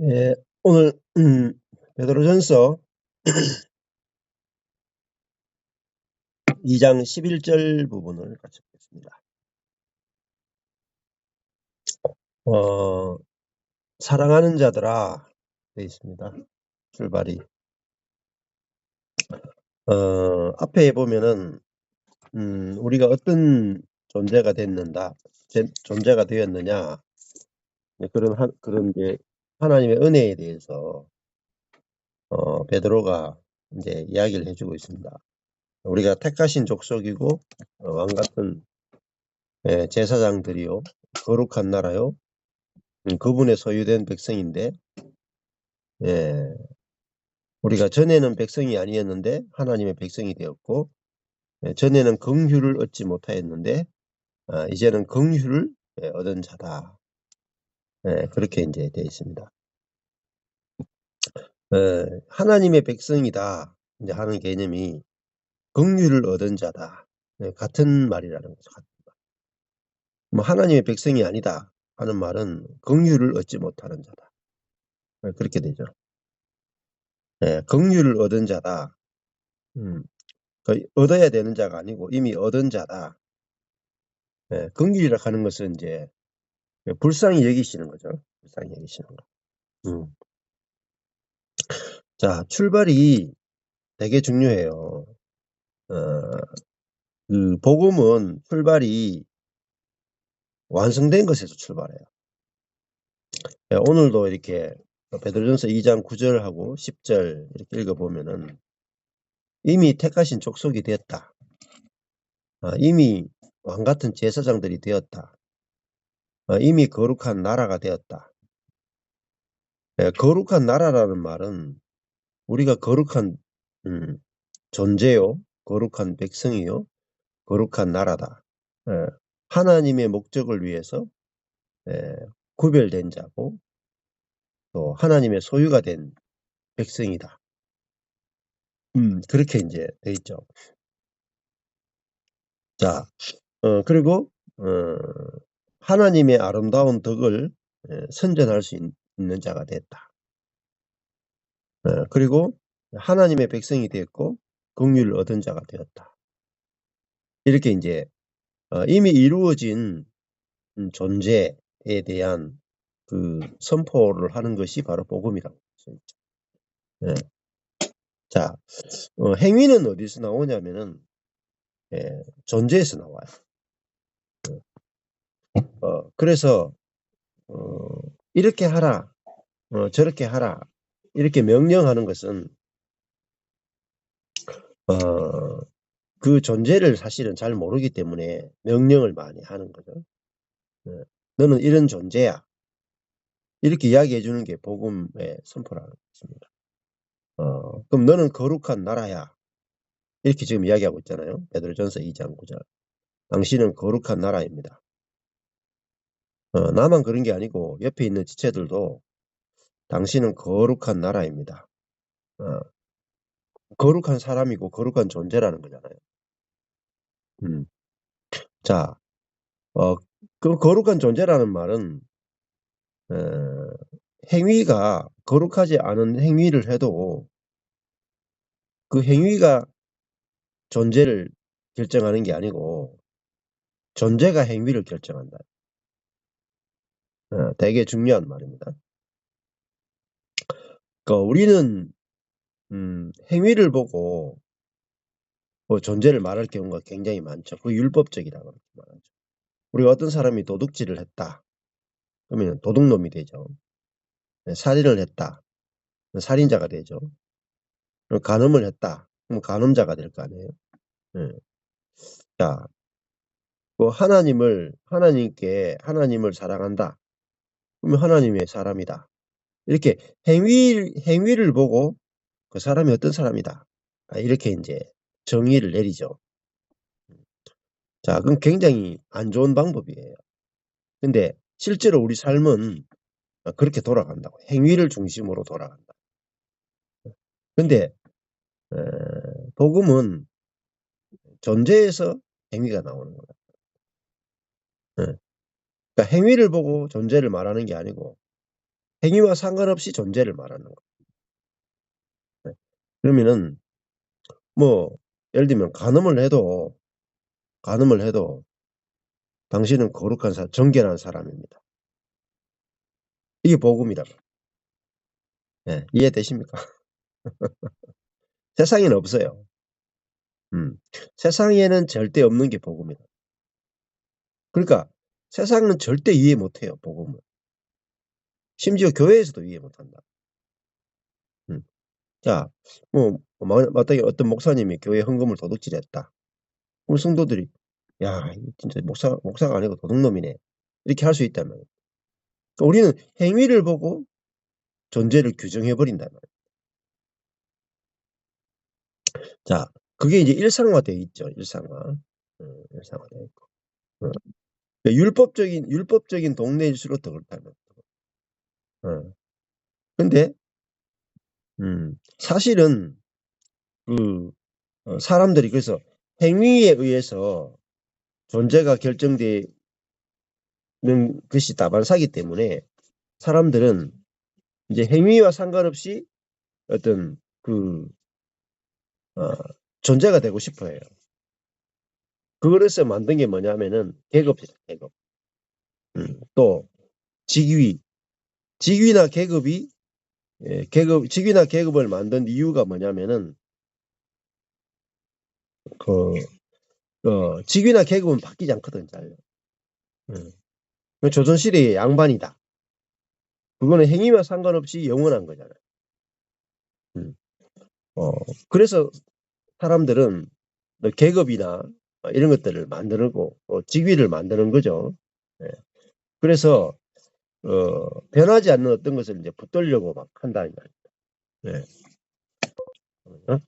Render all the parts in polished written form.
예, 오늘 베드로전서 2장 11절 부분을 같이 보겠습니다. 사랑하는 자들아 되어 있습니다. 출발이 앞에 보면은 우리가 어떤 존재가 존재가 되었느냐, 그런 이제 하나님의 은혜에 대해서 베드로가 이제 이야기를 해주고 있습니다. 우리가 택하신 족속이고 왕 같은 제사장들이요, 거룩한 나라요, 그분의 소유된 백성인데, 예, 우리가 전에는 백성이 아니었는데 하나님의 백성이 되었고, 전에는 긍휼을 얻지 못하였는데 이제는 긍휼을 얻은 자다. 그렇게 이제 되어 있습니다. 하나님의 백성이다 이제 하는 개념이 긍휼을 얻은 자다. 같은 말이라는 거죠. 뭐 하나님의 백성이 아니다 하는 말은 긍휼을 얻지 못하는 자다. 그렇게 되죠. 긍휼을 얻은 자다. 얻어야 되는 자가 아니고 이미 얻은 자다. 긍휼이라 하는 것은 이제 불쌍히 여기시는 거죠. 불쌍히 여기시는 거. 자, 출발이 되게 중요해요. 그 복음은 출발이 완성된 것에서 출발해요. 오늘도 이렇게 베드로전서 2장 9절하고 10절 이렇게 읽어보면은 이미 택하신 족속이 되었다. 이미 왕같은 제사장들이 되었다. 이미 거룩한 나라가 되었다. 거룩한 나라라는 말은 우리가 거룩한 존재요, 거룩한 백성이요, 거룩한 나라다. 하나님의 목적을 위해서 구별된 자고 또 하나님의 소유가 된 백성이다. 그렇게 이제 돼 있죠. 자, 그리고 하나님의 아름다운 덕을 선전할 수 있는 자가 됐다. 그리고 하나님의 백성이 되었고 긍휼을 얻은 자가 되었다. 이렇게 이제 이미 이루어진 존재에 대한 그 선포를 하는 것이 바로 복음이라고 할 수 있죠. 자, 행위는 어디서 나오냐면은 존재에서 나와요. 그래서 이렇게 하라, 저렇게 하라, 이렇게 명령하는 것은 그 존재를 사실은 잘 모르기 때문에 명령을 많이 하는 거죠. 너는 이런 존재야. 이렇게 이야기해 주는 게 복음의 선포라는 것입니다. 그럼 너는 거룩한 나라야. 이렇게 지금 이야기하고 있잖아요. 베드로전서 2장 9절. 당신은 거룩한 나라입니다. 나만 그런 게 아니고 옆에 있는 지체들도 당신은 거룩한 나라입니다. 거룩한 사람이고 거룩한 존재라는 거잖아요. 자, 그 거룩한 존재라는 말은 행위가 거룩하지 않은 행위를 해도 그 행위가 존재를 결정하는 게 아니고 존재가 행위를 결정한다. 되게 중요한 말입니다. 그러니까 우리는 행위를 보고 존재를 말할 경우가 굉장히 많죠. 그 율법적이라고 말하죠. 우리가 어떤 사람이 도둑질을 했다. 그러면 도둑놈이 되죠. 살인을 했다. 살인자가 되죠. 간음을 했다. 그럼 간음자가 될 거 아니에요. 자, 하나님을 사랑한다. 그러면 하나님의 사람이다. 이렇게 행위를 보고 그 사람이 어떤 사람이다. 이렇게 이제 정의를 내리죠. 자, 그건 굉장히 안 좋은 방법이에요. 근데 실제로 우리 삶은 그렇게 돌아간다고. 행위를 중심으로 돌아간다. 근데 복음은 존재에서 행위가 나오는 거다. 그러니까 행위를 보고 존재를 말하는 게 아니고 행위와 상관없이 존재를 말하는 거예요. 네. 그러면은 뭐 예를 들면 간음을 해도 당신은 거룩한 정결한 사람입니다. 이게 복음이란 말이에요. 네. 이해되십니까? 세상에는 없어요. 세상에는 절대 없는 게 복음이다. 그러니까 세상은 절대 이해 못 해요, 복음을. 심지어 교회에서도 이해 못 한다. 음. 자, 뭐 마땅히 어떤 목사님이 교회 헌금을 도둑질했다. 그럼 성도들이 "야, 이 진짜 목사가 아니고 도둑놈이네." 이렇게 할 수 있단 말이에요. 그러니까 우리는 행위를 보고 존재를 규정해 버린단 말이에요. 자, 그게 이제 일상화되어 있죠, 일상화. 일상화되어 있고. 어. 율법적인 동네일수록 더 그렇다는 거죠. 어. 근데 사실은 그 사람들이 그래서 행위에 의해서 존재가 결정되는 것이 다반사이기 때문에 사람들은 이제 행위와 상관없이 어떤 어 존재가 되고 싶어 해요. 그래서 만든 게 뭐냐면은 계급이죠, 계급. 또 직위. 직위나 계급이 직위나 계급을 만든 이유가 뭐냐면은 그 직위나 계급은 바뀌지 않거든요, 잘. 조선시대의 양반이다. 그거는 행위와 상관없이 영원한 거잖아요. 음. 그래서 사람들은 계급이나 이런 것들을 만들고 직위를 만드는 거죠. 예. 그래서 변하지 않는 어떤 것을 이제 붙들려고 막 한다 이 말이에요. 예. 어?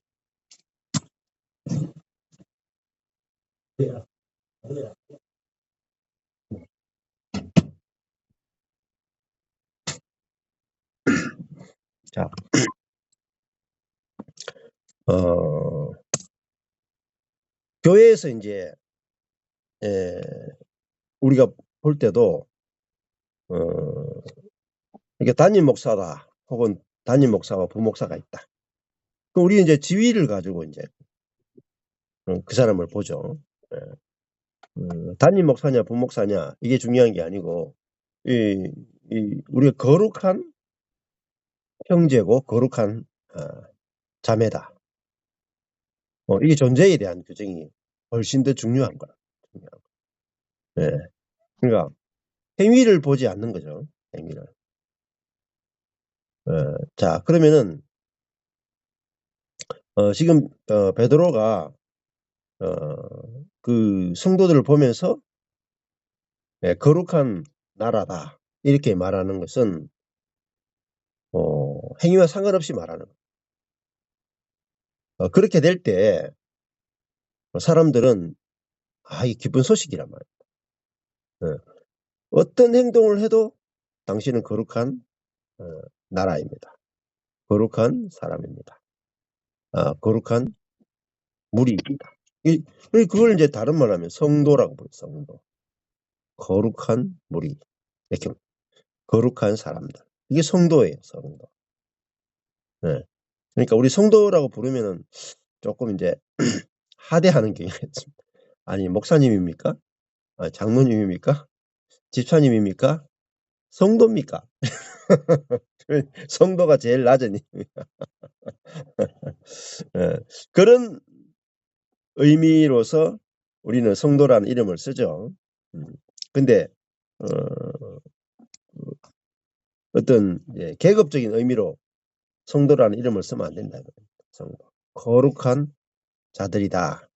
자, 어, 교회에서 이제 에, 우리가 볼 때도 어, 이게 담임 목사다 혹은 담임 목사와 부목사가 있다. 그럼 우리 이제 지위를 가지고 이제 그 사람을 보죠. 예. 담임 목사냐 부목사냐 이게 중요한 게 아니고 이, 우리가 거룩한 형제고 거룩한 자매다. 이게 존재에 대한 규정이 훨씬 더 중요한 거야. 중요한 거. 예. 그러니까 행위를 보지 않는 거죠. 행위를. 자, 그러면은 지금 베드로가 그 성도들을 보면서 거룩한 나라다 이렇게 말하는 것은 행위와 상관없이 말하는 거예요. 그렇게 될 때 사람들은 이 기쁜 소식이란 말이에요. 어떤 행동을 해도 당신은 거룩한 어, 나라입니다. 거룩한 사람입니다. 거룩한 무리입니다. 그걸 이제 다른 말로 하면 성도라고 부르요. 성도. 거룩한 무리. 이렇게 거룩한 사람들. 이게 성도예요. 성도. 네. 그러니까 우리 성도라고 부르면은 조금 이제 하대하는 경향이 있습니다. 아니 목사님입니까? 장로님입니까? 집사님입니까? 성도입니까? 성도가 제일 낮은 그런 의미로서 우리는 성도라는 이름을 쓰죠. 근데 어떤 계급적인 의미로 성도라는 이름을 쓰면 안 된다. 성도. 거룩한 자들이다.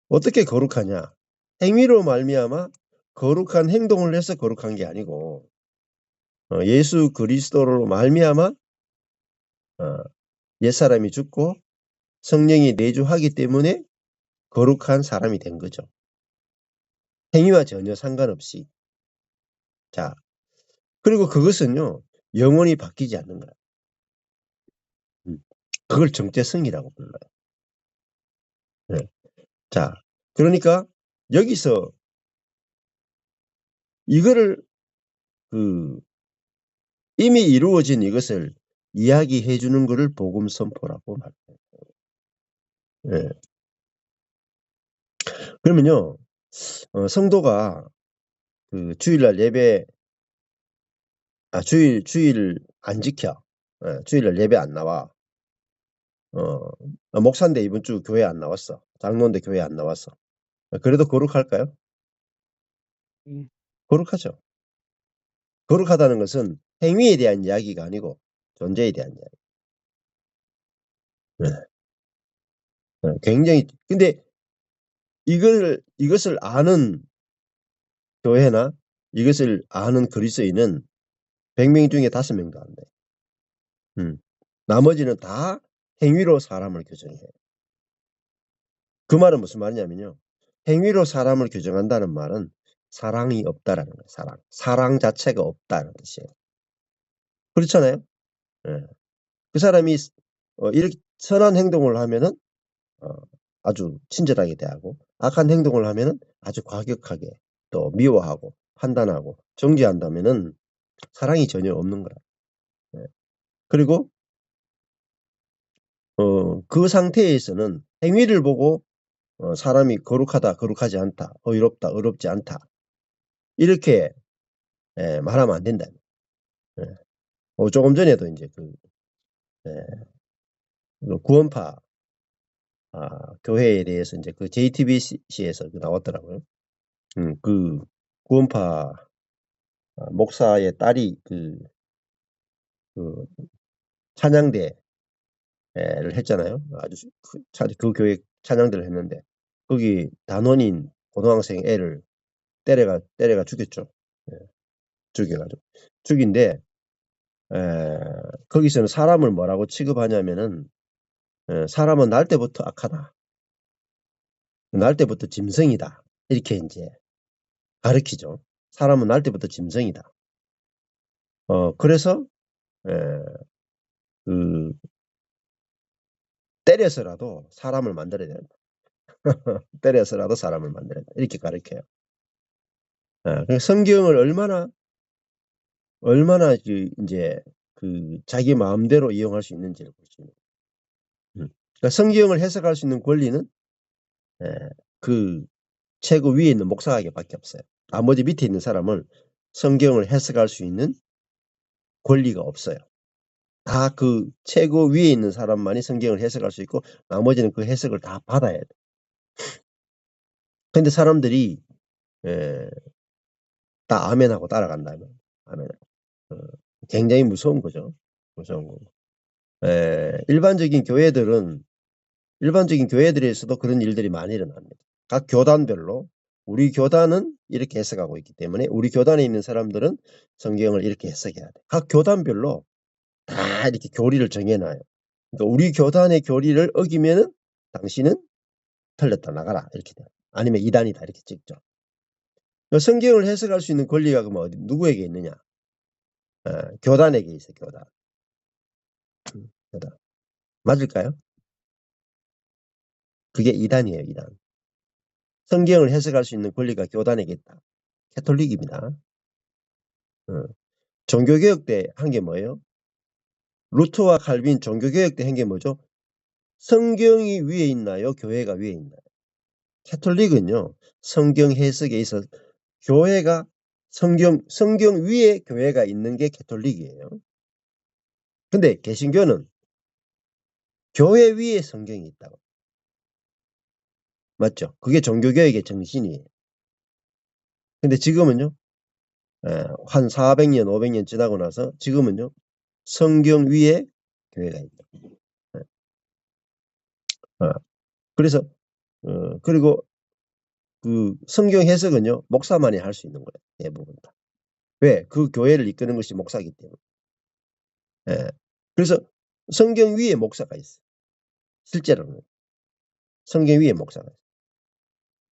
어떻게 거룩하냐? 행위로 말미암아 거룩한 행동을 해서 거룩한 게 아니고 예수 그리스도로 말미암아 옛사람이 죽고 성령이 내주하기 때문에 거룩한 사람이 된 거죠. 행위와 전혀 상관없이. 자, 그리고 그것은요. 영원히 바뀌지 않는 거야. 그걸 정체성이라고 불러요. 네. 자, 그러니까 여기서 이거를 이미 이루어진 이것을 이야기해 주는 것을 복음 선포라고 말해요. 예. 그러면요. 성도가 그 주일날 예배 주일 안 지켜. 예, 주일날 예배 안 나와. 목사인데 이번 주 교회 안 나왔어. 장로인데 교회 안 나왔어. 그래도 거룩할까요? 거룩하죠. 거룩하다는 것은 행위에 대한 이야기가 아니고 존재에 대한 이야기. 네. 굉장히 근데 이것을 아는 교회나 이것을 아는 그리스도인은 100명 중에 5명도 안 돼. 나머지는 다 행위로 사람을 규정해요. 그 말은 무슨 말이냐면요. 행위로 사람을 규정한다는 말은 사랑이 없다라는 거예요. 사랑 자체가 없다는 뜻이에요. 그렇잖아요. 예. 그 사람이 이렇게 선한 행동을 하면은 아주 친절하게 대하고 악한 행동을 하면은 아주 과격하게 또 미워하고 판단하고 정죄한다면은 사랑이 전혀 없는 거라. 예. 그리고 그 상태에서는 행위를 보고 사람이 거룩하다, 거룩하지 않다, 의롭다, 의롭지 않다 이렇게 말하면 안 된다. 예. 조금 전에도 이제 그 구원파 교회에 대해서 이제 그 JTBC에서 나왔더라고요. 그 구원파 목사의 딸이 그 찬양대를 했잖아요. 아주 그 교회 찬양대를 했는데 거기 단원인 고등학생 애를 때려가 죽였죠. 예, 죽여가지고 죽인데 거기서는 사람을 뭐라고 취급하냐면은 사람은 날 때부터 악하다. 날 때부터 짐승이다. 이렇게 이제 가르치죠. 사람은 날 때부터 짐승이다. 그래서 그 때려서라도 사람을 만들어야 된다. 때려서라도 사람을 만들어야 된다. 이렇게 가르쳐요. 성경을 얼마나 이제 그 자기 마음대로 이용할 수 있는지를 보시면. 그러니까 성경을 해석할 수 있는 권리는 그 최고 위에 있는 목사에게밖에 없어요. 나머지 밑에 있는 사람은 성경을 해석할 수 있는 권리가 없어요. 다 그 최고 위에 있는 사람만이 성경을 해석할 수 있고 나머지는 그 해석을 다 받아야 돼. 근데 사람들이 다 아멘하고 따라간다면 아멘. 굉장히 무서운 거죠. 무서운 거. 일반적인 교회들에서도 그런 일들이 많이 일어납니다. 각 교단별로 우리 교단은 이렇게 해석하고 있기 때문에 우리 교단에 있는 사람들은 성경을 이렇게 해석해야 돼. 각 교단별로 다 이렇게 교리를 정해놔요. 그러니까 우리 교단의 교리를 어기면은 당신은 틀렸다 나가라 이렇게 돼요. 아니면 이단이다 이렇게 찍죠. 성경을 해석할 수 있는 권리가 그럼 누구에게 있느냐? 교단에게 있어요. 교단. 맞을까요? 그게 이단이에요. 이단. 성경을 해석할 수 있는 권리가 교단에게 있다. 캐톨릭입니다. 종교개혁 때 한 게 뭐예요? 루터와 칼빈 종교개혁 때 한 게 뭐죠? 성경이 위에 있나요? 교회가 위에 있나요? 캐톨릭은요. 성경 해석에 있어 교회가 성경 위에 교회가 있는 게 캐톨릭이에요. 근데 개신교는 교회 위에 성경이 있다고. 맞죠? 그게 종교개혁의 정신이에요. 근데 지금은요. 한 400년, 500년 지나고 나서 지금은요. 성경 위에 교회가 있다. 그래서 그리고 그 성경 해석은요. 목사만이 할 수 있는 거예요. 대부분 다. 왜? 그 교회를 이끄는 것이 목사이기 때문에. 그래서 성경 위에 목사가 있어요. 실제로는. 성경 위에 목사가 있어요.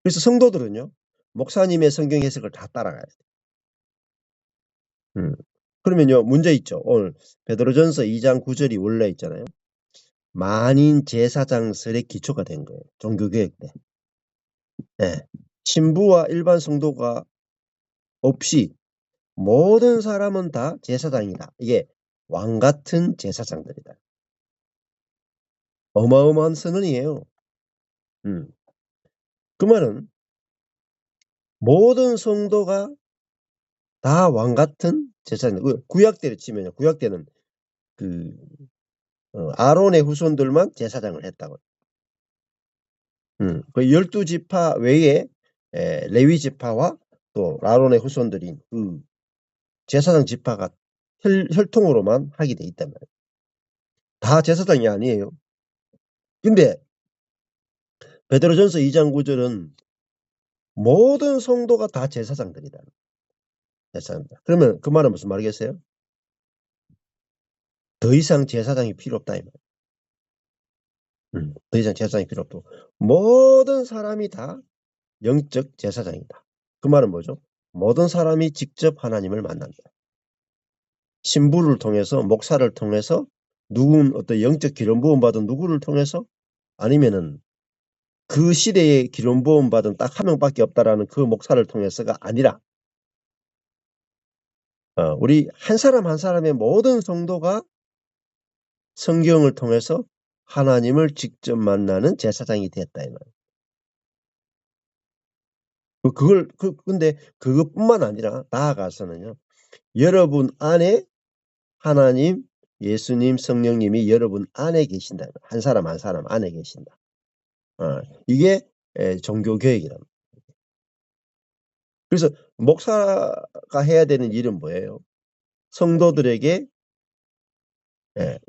그래서 성도들은요. 목사님의 성경 해석을 다 따라가야 돼요. 그러면요. 문제 있죠. 오늘 베드로전서 2장 9절이 원래 있잖아요. 만인 제사장설의 기초가 된 거예요. 종교개혁 때. 신부와 일반 성도가 없이 모든 사람은 다 제사장이다. 이게 왕 같은 제사장들이다. 어마어마한 선언이에요. 그 말은 모든 성도가 다 왕 같은 제사장. 구약 때를 치면요. 구약 때는 그 아론의 후손들만 제사장을 했다고. 그 12지파 외에 레위 지파와 또 아론의 후손들인 그 제사장 지파가 혈통으로만 하게 돼 있단 말이에요. 다 제사장이 아니에요. 근데 베드로전서 2장 9절은 모든 성도가 다 제사장들이다. 제사장들. 그러면 그 말은 무슨 말이겠어요? 더 이상 제사장이 필요 없다 이 말. 더 이상 제사장이 필요 없고 모든 사람이 다 영적 제사장이다. 그 말은 뭐죠? 모든 사람이 직접 하나님을 만난다. 신부를 통해서, 목사를 통해서, 어떤 영적 기름 부음 받은 누구를 통해서, 아니면은 그 시대에 기름 부음 받은 딱 한 명밖에 없다라는 그 목사를 통해서가 아니라 우리 한 사람 한 사람의 모든 성도가 성경을 통해서 하나님을 직접 만나는 제사장이 됐다 이 말이에요. 근데 그것뿐만 아니라 나아가서는요. 여러분 안에 하나님, 예수님, 성령님이 여러분 안에 계신다. 한 사람 한 사람 안에 계신다. 이게 종교개혁이랍니다. 그래서 목사가 해야 되는 일은 뭐예요? 성도들에게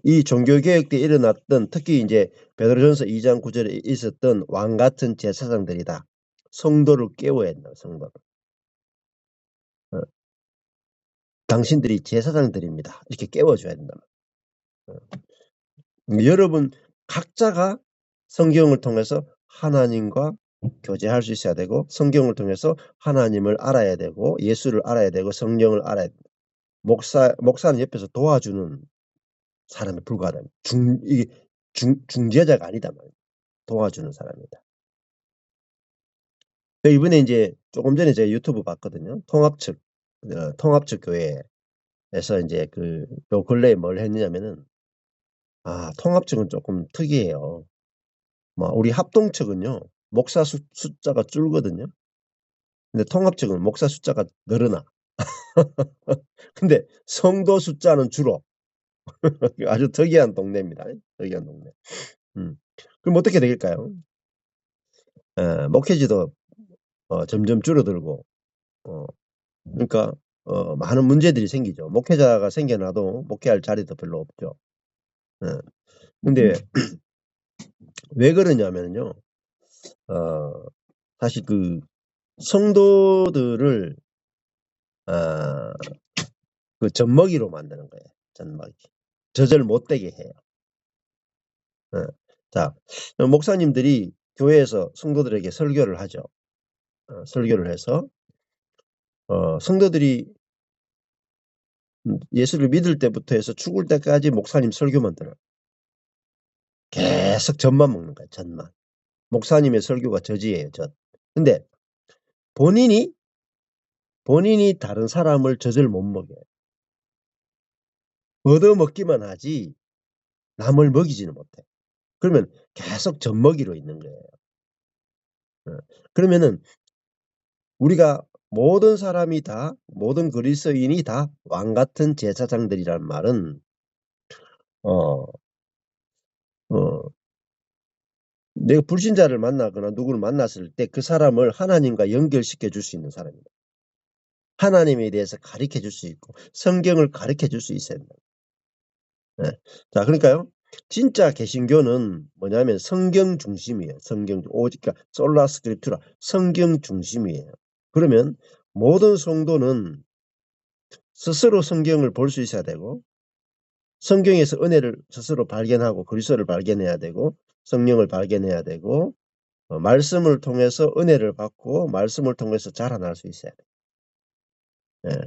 이 종교개혁 때 일어났던 특히 이제 베드로전서 2장 9절에 있었던 왕 같은 제사장들이다. 성도를 깨워야 된다. 성도를. 당신들이 제사장들입니다. 이렇게 깨워줘야 된다. 여러분 각자가 성경을 통해서 하나님과 교제할 수 있어야 되고 성경을 통해서 하나님을 알아야 되고 예수를 알아야 되고 성령을 알아야 된다. 목사는 옆에서 도와주는 사람에 불과하다. 중재자가 아니다. 도와주는 사람이다. 이번에 이제 조금 전에 제가 유튜브 봤거든요. 통합측 교회에서 이제 요 근래에 뭘 했냐면은 통합측은 조금 특이해요. 우리 합동측은요. 목사 숫자가 줄거든요. 근데 통합측은 목사 숫자가 늘어나. 근데 성도 숫자는 줄어. 아주 특이한 동네입니다. 특이한 동네. 그럼 어떻게 될까요? 목회지도 점점 줄어들고 그러니까 많은 문제들이 생기죠. 목회자가 생겨나도 목회할 자리도 별로 없죠. 근데 왜 그러냐면요. 사실 성도들을 젖먹이로 만드는 거예요. 젖먹이. 젖을 못 되게 해요. 자, 목사님들이 교회에서 성도들에게 설교를 하죠. 설교를 해서 성도들이 예수를 믿을 때부터 해서 죽을 때까지 목사님 설교만 들어요. 계속 젖만 먹는 거예요. 젖만. 목사님의 설교가 젖이에요. 젖. 근데 본인이 다른 사람을 젖을 못 먹여요. 얻어먹기만 하지 남을 먹이지는 못해. 그러면 계속 젖먹이로 있는 거예요. 그러면은 우리가 모든 사람이 다 모든 그리스도인이 다 왕같은 제사장들이란 말은 내가 불신자를 만나거나 누구를 만났을 때 그 사람을 하나님과 연결시켜 줄 수 있는 사람입니다. 하나님에 대해서 가르쳐 줄 수 있고 성경을 가르쳐 줄 수 있어야 된다. 자, 그러니까요. 진짜 개신교는 뭐냐면 성경 중심이에요. 오직 솔라 스크립투라 성경 중심이에요. 그러면 모든 성도는 스스로 성경을 볼 수 있어야 되고 성경에서 은혜를 스스로 발견하고 그리스도를 발견해야 되고 성령을 발견해야 되고 말씀을 통해서 은혜를 받고 말씀을 통해서 자라날 수 있어야 돼요.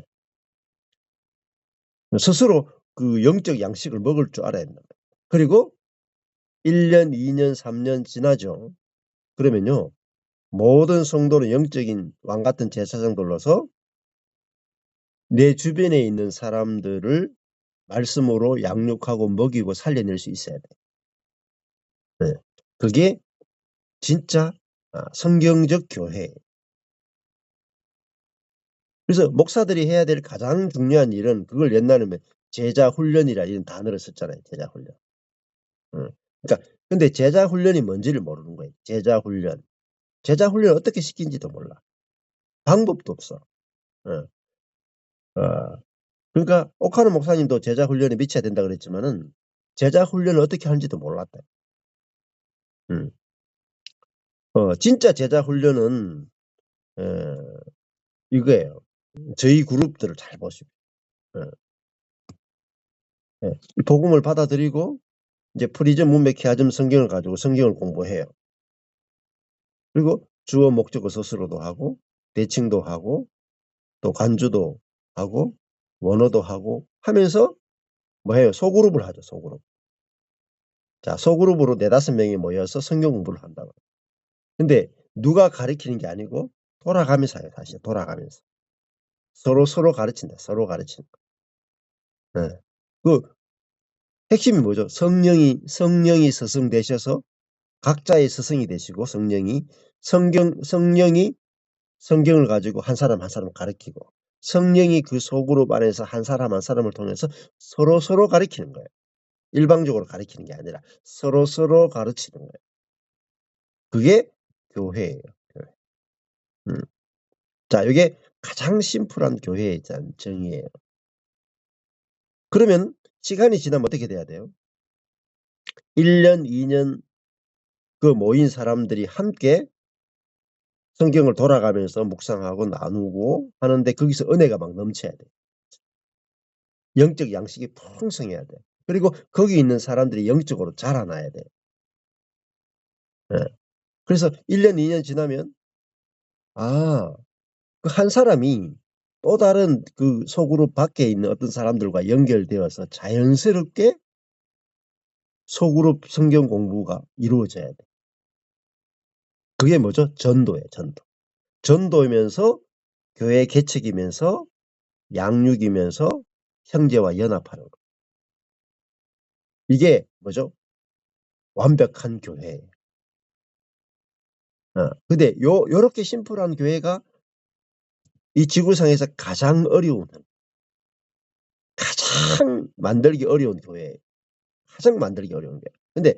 스스로 영적 양식을 먹을 줄 알아야 된다. 그리고 1년, 2년, 3년 지나죠. 그러면요. 모든 성도는 영적인 왕같은 제사장들로서 내 주변에 있는 사람들을 말씀으로 양육하고 먹이고 살려낼 수 있어야 돼. 네. 그게 진짜 성경적 교회예요. 그래서 목사들이 해야 될 가장 중요한 일은 그걸 옛날에는 제자 훈련이라 이런 단어를 썼잖아요. 제자 훈련. 그러니까 근데 제자 훈련이 뭔지를 모르는 거예요. 제자 훈련. 제자 훈련을 어떻게 시키는지도 몰라. 방법도 없어. 어. 어. 그러니까 오카노 목사님도 제자 훈련에 미쳐야 된다 그랬지만은 제자 훈련을 어떻게 하는지도 몰랐대. 음. 진짜 제자 훈련은 어 이거예요. 저희 그룹들을 잘 보시고 예. 예. 이 복음을 받아들이고 이제 프리즘 문맥 키아즘 성경을 가지고 성경을 공부해요. 그리고 주어 목적어 서술어도 하고 대칭도 하고 또 간주도 하고 원어도 하고 하면서 뭐 해요? 소그룹을 하죠, 소그룹. 자, 소그룹으로 4-5 명이 모여서 성경 공부를 한다고. 근데 누가 가르치는 게 아니고 돌아가면서 해요, 다시 돌아가면서. 서로 가르친다. 서로 가르치는 거. 예. 그 핵심이 뭐죠? 성령이 스승 되셔서 각자의 스승이 되시고 성령이 성경을 가지고 한 사람 한 사람 가르치고 성령이 그 소그룹 안에서 한 사람 한 사람을 통해서 서로 가르치는 거예요. 일방적으로 가르치는 게 아니라 서로 가르치는 거예요. 그게 교회예요. 교회. 음. 자, 이게 가장 심플한 교회의 정의예요. 그러면 시간이 지나면 어떻게 돼야 돼요? 1년, 2년 그 모인 사람들이 함께 성경을 돌아가면서 묵상하고 나누고 하는데 거기서 은혜가 막 넘쳐야 돼. 영적 양식이 풍성해야 돼. 그리고 거기 있는 사람들이 영적으로 자라나야 돼. 예. 그래서 1년, 2년 지나면 그 한 사람이 또 다른 그 소그룹 밖에 있는 어떤 사람들과 연결되어서 자연스럽게 소그룹 성경 공부가 이루어져야 돼. 그게 뭐죠? 전도예요, 전도. 전도이면서 교회 개척이면서 양육이면서 형제와 연합하는 거. 이게 뭐죠? 완벽한 교회예요. 근데 요렇게 심플한 교회가 이 지구상에서 가장 만들기 어려운 교회예요. 가장 만들기 어려운 교회. 근데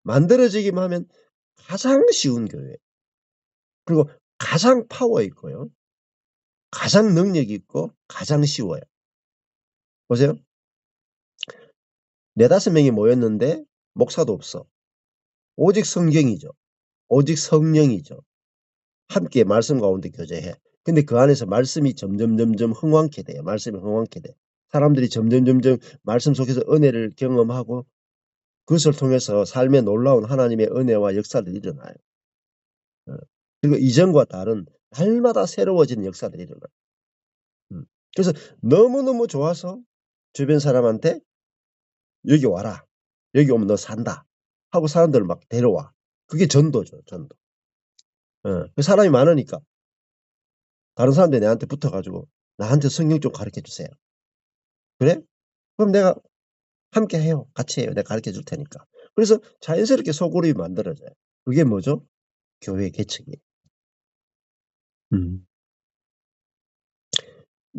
만들어지기만 하면 가장 쉬운 교회. 그리고 가장 파워 있고요. 가장 능력 있고 가장 쉬워요. 보세요. 4-5 명이 모였는데 목사도 없어. 오직 성경이죠. 오직 성령이죠. 함께 말씀 가운데 교제해. 근데 그 안에서 말씀이 점점 흥왕케 돼요. 말씀이 흥왕케 돼. 사람들이 점점 말씀 속에서 은혜를 경험하고 그것을 통해서 삶에 놀라운 하나님의 은혜와 역사들이 일어나요. 그리고 이전과 다른 날마다 새로워지는 역사들이 일어나요. 그래서 너무너무 좋아서 주변 사람한테 "여기 와라. 여기 오면 너 산다." 하고 사람들을 막 데려와. 그게 전도죠, 전도. 그 사람이 많으니까 다른 사람들이 내한테 붙어 가지고 "나한테 성경 좀 가르쳐 주세요." "그래? 그럼 내가 함께 해요. 같이 해요. 내가 가르쳐 줄 테니까." 그래서 자연스럽게 소그룹이 만들어져요. 그게 뭐죠? 교회 개척이에요. 음.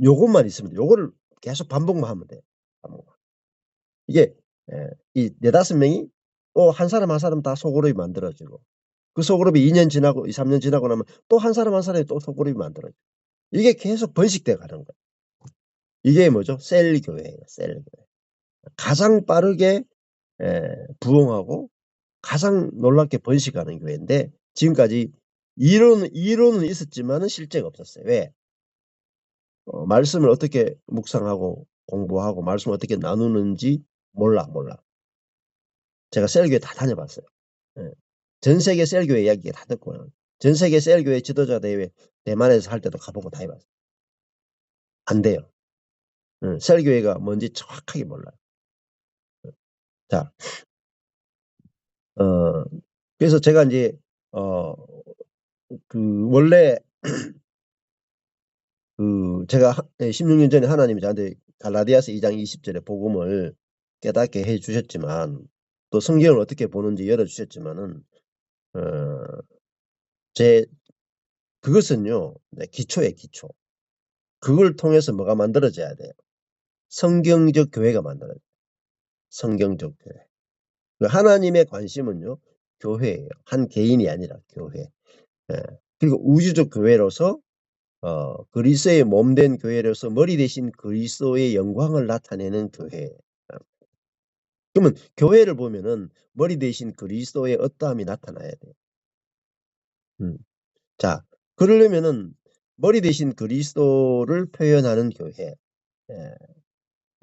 요것만 있으면 돼요. 요거를 계속 반복만 하면 돼요. 반복만. 이게 이 4-5 명이 또 한 사람 한 사람 다 소그룹이 만들어지고 그 소그룹이 2년 지나고 2-3년 지나고 나면 또 한 사람 한 사람이 또 소그룹이 만들어져요. 이게 계속 번식돼 가는 거예요. 이게 뭐죠? 셀 교회예요, 셀 교회. 가장 빠르게 부흥하고 가장 놀랍게 번식하는 교회인데 지금까지 이론은 있었지만은 실제가 없었어요. 왜? 말씀을 어떻게 묵상하고 공부하고 말씀을 어떻게 나누는지 몰라. 제가 셀교회 다 다녀봤어요. 예. 전 세계 셀교회 이야기 다 듣고요. 전 세계 셀교회 지도자 대회 대만에서 할 때도 가 보고 다 해 봤어요. 안 돼요. 셀교회가 뭔지 정확하게 몰라요. 자, 어 그래서 제가 인제 어 원래 제가 16년 전에 하나님이 저한테 갈라디아서 2장 20절에 복음을 깨닫게 해 주셨지만, 또 성경을 어떻게 보는지 열어 주셨지만은, 어, 그것은요, 네, 기초예요, 기초. 그걸 통해서 뭐가 만들어져야 돼요? 성경적 교회가 만들어져요. 성경적 교회. 하나님의 관심은요, 교회예요. 한 개인이 아니라 교회. 예. 그리고 우주적 교회로서 그리스도의 몸된 교회로서 머리 대신 그리스도의 영광을 나타내는 교회. 그러면 교회를 보면은 머리 대신 그리스도의 어떠함이 나타나야 돼요. 자, 그러려면은 머리 대신 그리스도를 표현하는 교회. 예.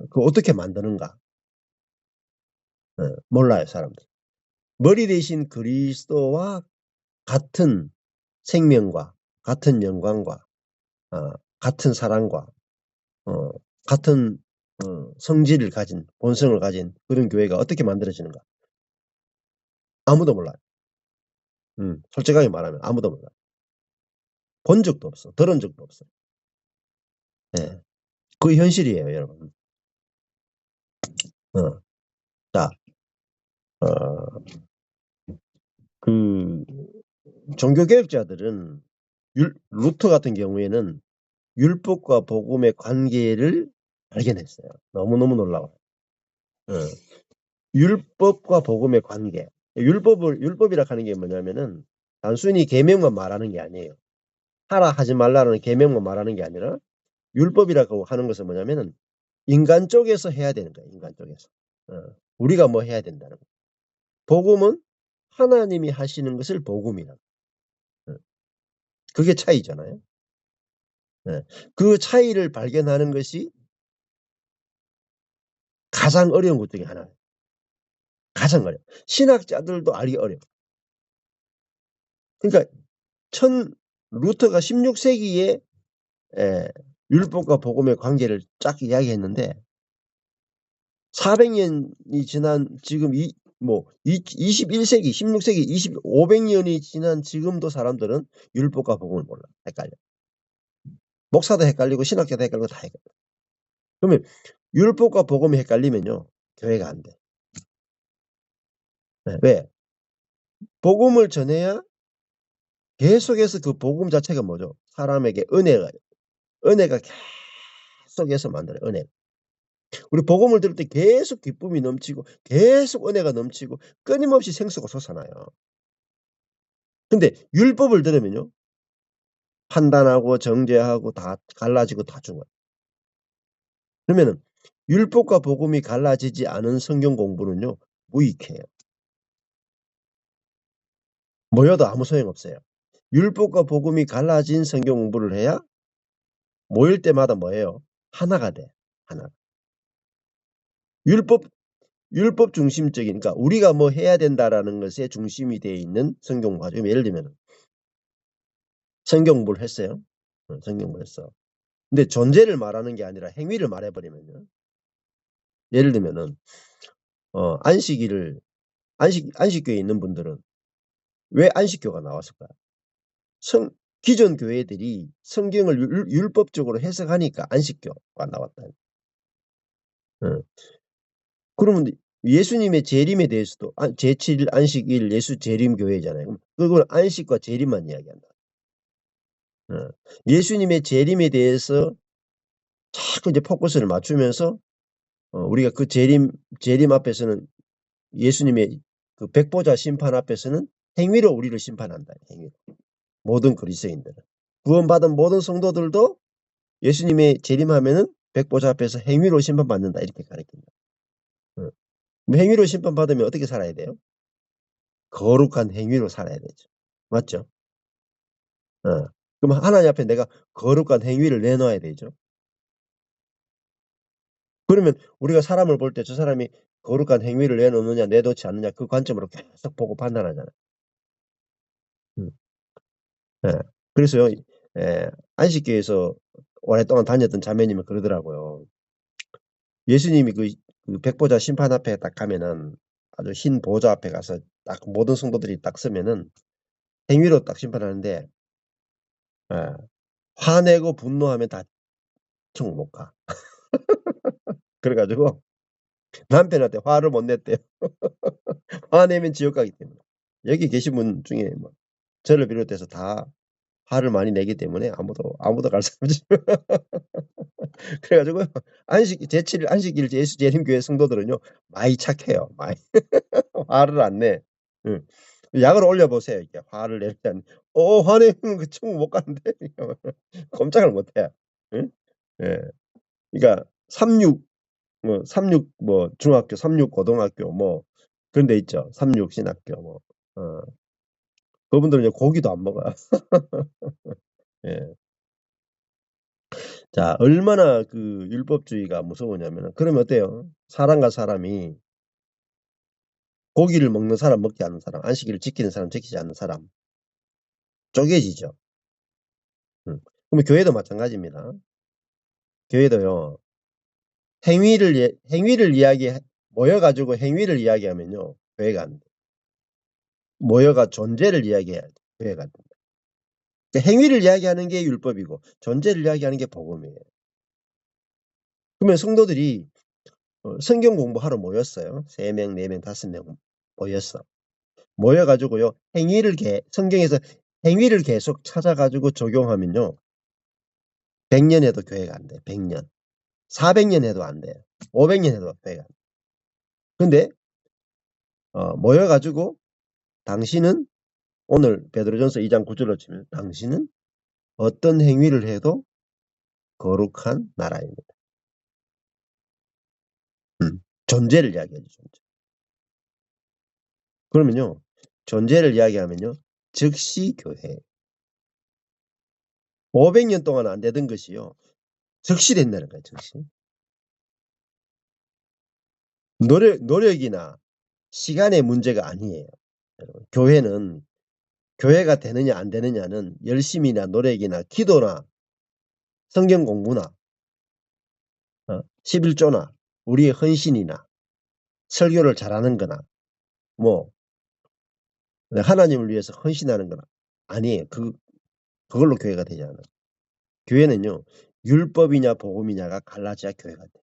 그 어떻게 만드는가? 몰라요, 사람들. 머리 대신 그리스도와 같은 생명과 같은 영광과 같은 사랑과 어, 같은 성질을 가진 본성을 가진 그런 교회가 어떻게 만들어지는가? 아무도 몰라요. 솔직하게 말하면 아무도 몰라요. 본 적도 없어. 들은 적도 없어요. 네. 그 현실이에요, 여러분. 어, 자, 어, 그 종교개혁자들은 루터 같은 경우에는 율법과 복음의 관계를 발견했어요. 너무너무 놀라워요. 율법과 복음의 관계. 율법이라 하는 게 뭐냐면은 단순히 계명만 말하는 게 아니에요. 하라 하지 말라는 계명만 말하는 게 아니라 율법이라고 하는 것은 뭐냐면은 인간 쪽에서 해야 되는 거예요. 인간 쪽에서. 우리가 뭐 해야 된다는 거예요. 복음은 하나님이 하시는 것을 복음이라. 그게 차이잖아요. 그 차이를 발견하는 것이 가장 어려운 것 중에 하나예요. 가장 어려워. 신학자들도 알기 어려워. 그러니까 루터가 16세기에 율법과 복음의 관계를 쫙 이야기했는데 400년이 지난 지금 21세기 16세기 500년이 지난 지금도 사람들은 율법과 복음을 몰라. 헷갈려. 목사도 헷갈리고 신학자도 헷갈리고 다 헷갈려. 그러면 율법과 복음이 헷갈리면요. 교회가 안 돼. 왜? 복음을 전해야 계속해서 그 복음 자체가 뭐죠? 사람에게 은혜가 계속해서 만들어요. 은혜. 우리 복음을 들을 때 계속 기쁨이 넘치고 계속 은혜가 넘치고 끊임없이 생수가 솟아나요. 근데 율법을 들으면요. 판단하고 정죄하고 다 갈라지고 다 죽어요. 그러면은 율법과 복음이 갈라지지 않은 성경 공부는요. 무익해요. 모여도 아무 소용없어요. 율법과 복음이 갈라진 성경 공부를 해야 모일 때마다 뭐예요? 하나가 돼. 하나. 율법 중심적인, 그러니까 우리가 뭐 해야 된다라는 것에 중심이 되어 있는 성경 공부. 예를 들면 성경 공부를 했어요. 성경 공부를 했어. 근데 존재를 말하는 게 아니라 행위를 말해버리면요. 예를 들면은 안식교에 있는 분들은 왜 안식교가 나왔을까요? 기존 교회들이 성경을 율법적으로 해석하니까 안식교가 나왔다. 그러면 예수님의 재림에 대해서도 제7일 안식일 예수 재림 교회잖아요. 그건 안식과 재림만 이야기한다. 예수님의 재림에 대해서 자꾸 이제 포커스를 맞추면서 우리가 그 재림 앞에서는 예수님의 그 백보자 심판 앞에서는 행위로 우리를 심판한다. 행위로. 모든 그리스도인들은. 구원받은 모든 성도들도 예수님의 재림하면은 백보자 앞에서 행위로 심판받는다. 이렇게 가르칩니다. 행위로 심판받으면 어떻게 살아야 돼요? 거룩한 행위로 살아야 되죠. 맞죠? 그럼 하나님 앞에 내가 거룩한 행위를 내놓아야 되죠. 그러면 우리가 사람을 볼 때 저 사람이 거룩한 행위를 내놓느냐 내놓지 않느냐 그 관점으로 계속 보고 판단하잖아요. 그래서요. 안식교에서 오랫동안 다녔던 자매님은 그러더라고요. 예수님이 그 백보자 심판 앞에 딱 가면은 아주 흰 보좌 앞에 가서 딱 모든 성도들이 딱 서면은 행위로 딱 심판하는데 화내고 분노하면 다 천국 못 가. 그래 가지고 남편한테 화를 못 냈대요. 화내면 지옥 가기 때문에. 여기 계신 분 중에 뭐 저를 비롯해서 다 화를 많이 내기 때문에 아무도 갈 사람 없이 그래 가지고 안식일 예수 재림교회 성도들은요 많이 착해요. 많이 화를 안 내. 응. 약을 올려 보세요. 이렇게 화를 내면 화내면 그 천국 못 가는데 꼼짝을 못 해. 응? 예. 그러니까 삼육 뭐 중학교, 삼육 고등학교 뭐 그런 데 있죠. 삼육 신학교 뭐. 어. 그분들은 이제 고기도 안 먹어요. 예. 자, 얼마나 그 율법주의가 무서우냐면은 그러면 어때요? 사람과 사람이 고기를 먹는 사람, 먹지 않는 사람, 안식일을 지키는 사람, 지키지 않는 사람 쪼개지죠. 그러면 교회도 마찬가지입니다. 교회도요. 행위를 모여 가지고 행위를 이야기하면요. 교회가 안 돼. 모여가 존재를 이야기해야 돼. 교회가 안 된다. 그러니까 행위를 이야기하는 게 율법이고 존재를 이야기하는 게 복음이에요. 그러면 성도들이 성경 공부하러 모였어요. 3 명, 4 명, 5 명 모였어. 모여 가지고요. 성경에서 행위를 계속 찾아 가지고 적용하면요. 100년 해도 교회가 안 돼. 100 년. 400년 해도 안 돼요. 500년 해도 교회가 안 돼. 근데 모여 가지고 당신은 오늘 베드로전서 2장 9 절로 치면 당신은 어떤 행위를 해도 거룩한 나라입니다. 존재를 이야기하죠, 존재. 그러면요. 존재를 이야기하면요. 즉시 교회예요. 500년 동안 안 되던 것이요. 즉시 된다는 거예요, 즉시. 노력이나 시간의 문제가 아니에요. 여러분. 교회가 되느냐 안 되느냐는 열심이나 노력이나 기도나 성경 공부나 11조나 우리의 헌신이나 설교를 잘하는 거나 뭐 하나님을 위해서 헌신하는 거나 아니에요. 그걸로 교회가 되지 않아요. 교회는요. 율법이냐 복음이냐가 갈라져야 교회가 돼.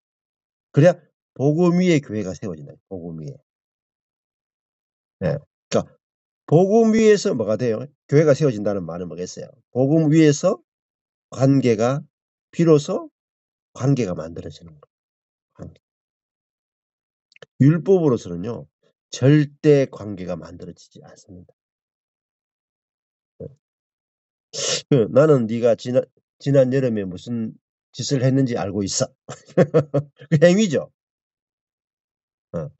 그래야 복음 위에 교회가 세워진다. 복음 위에. 예. 그러니까 복음 위에서 뭐가 돼요? 교회가 세워진다는 말은 뭐겠어요? 복음 위에서 관계가 비로소 관계가 만들어지는 거예요. 관계. 율법으로서는요. 절대 관계가 만들어지지 않습니다. 나는 네가 지난 여름에 무슨 짓을 했는지 알고 있어. 그 행위죠. 어.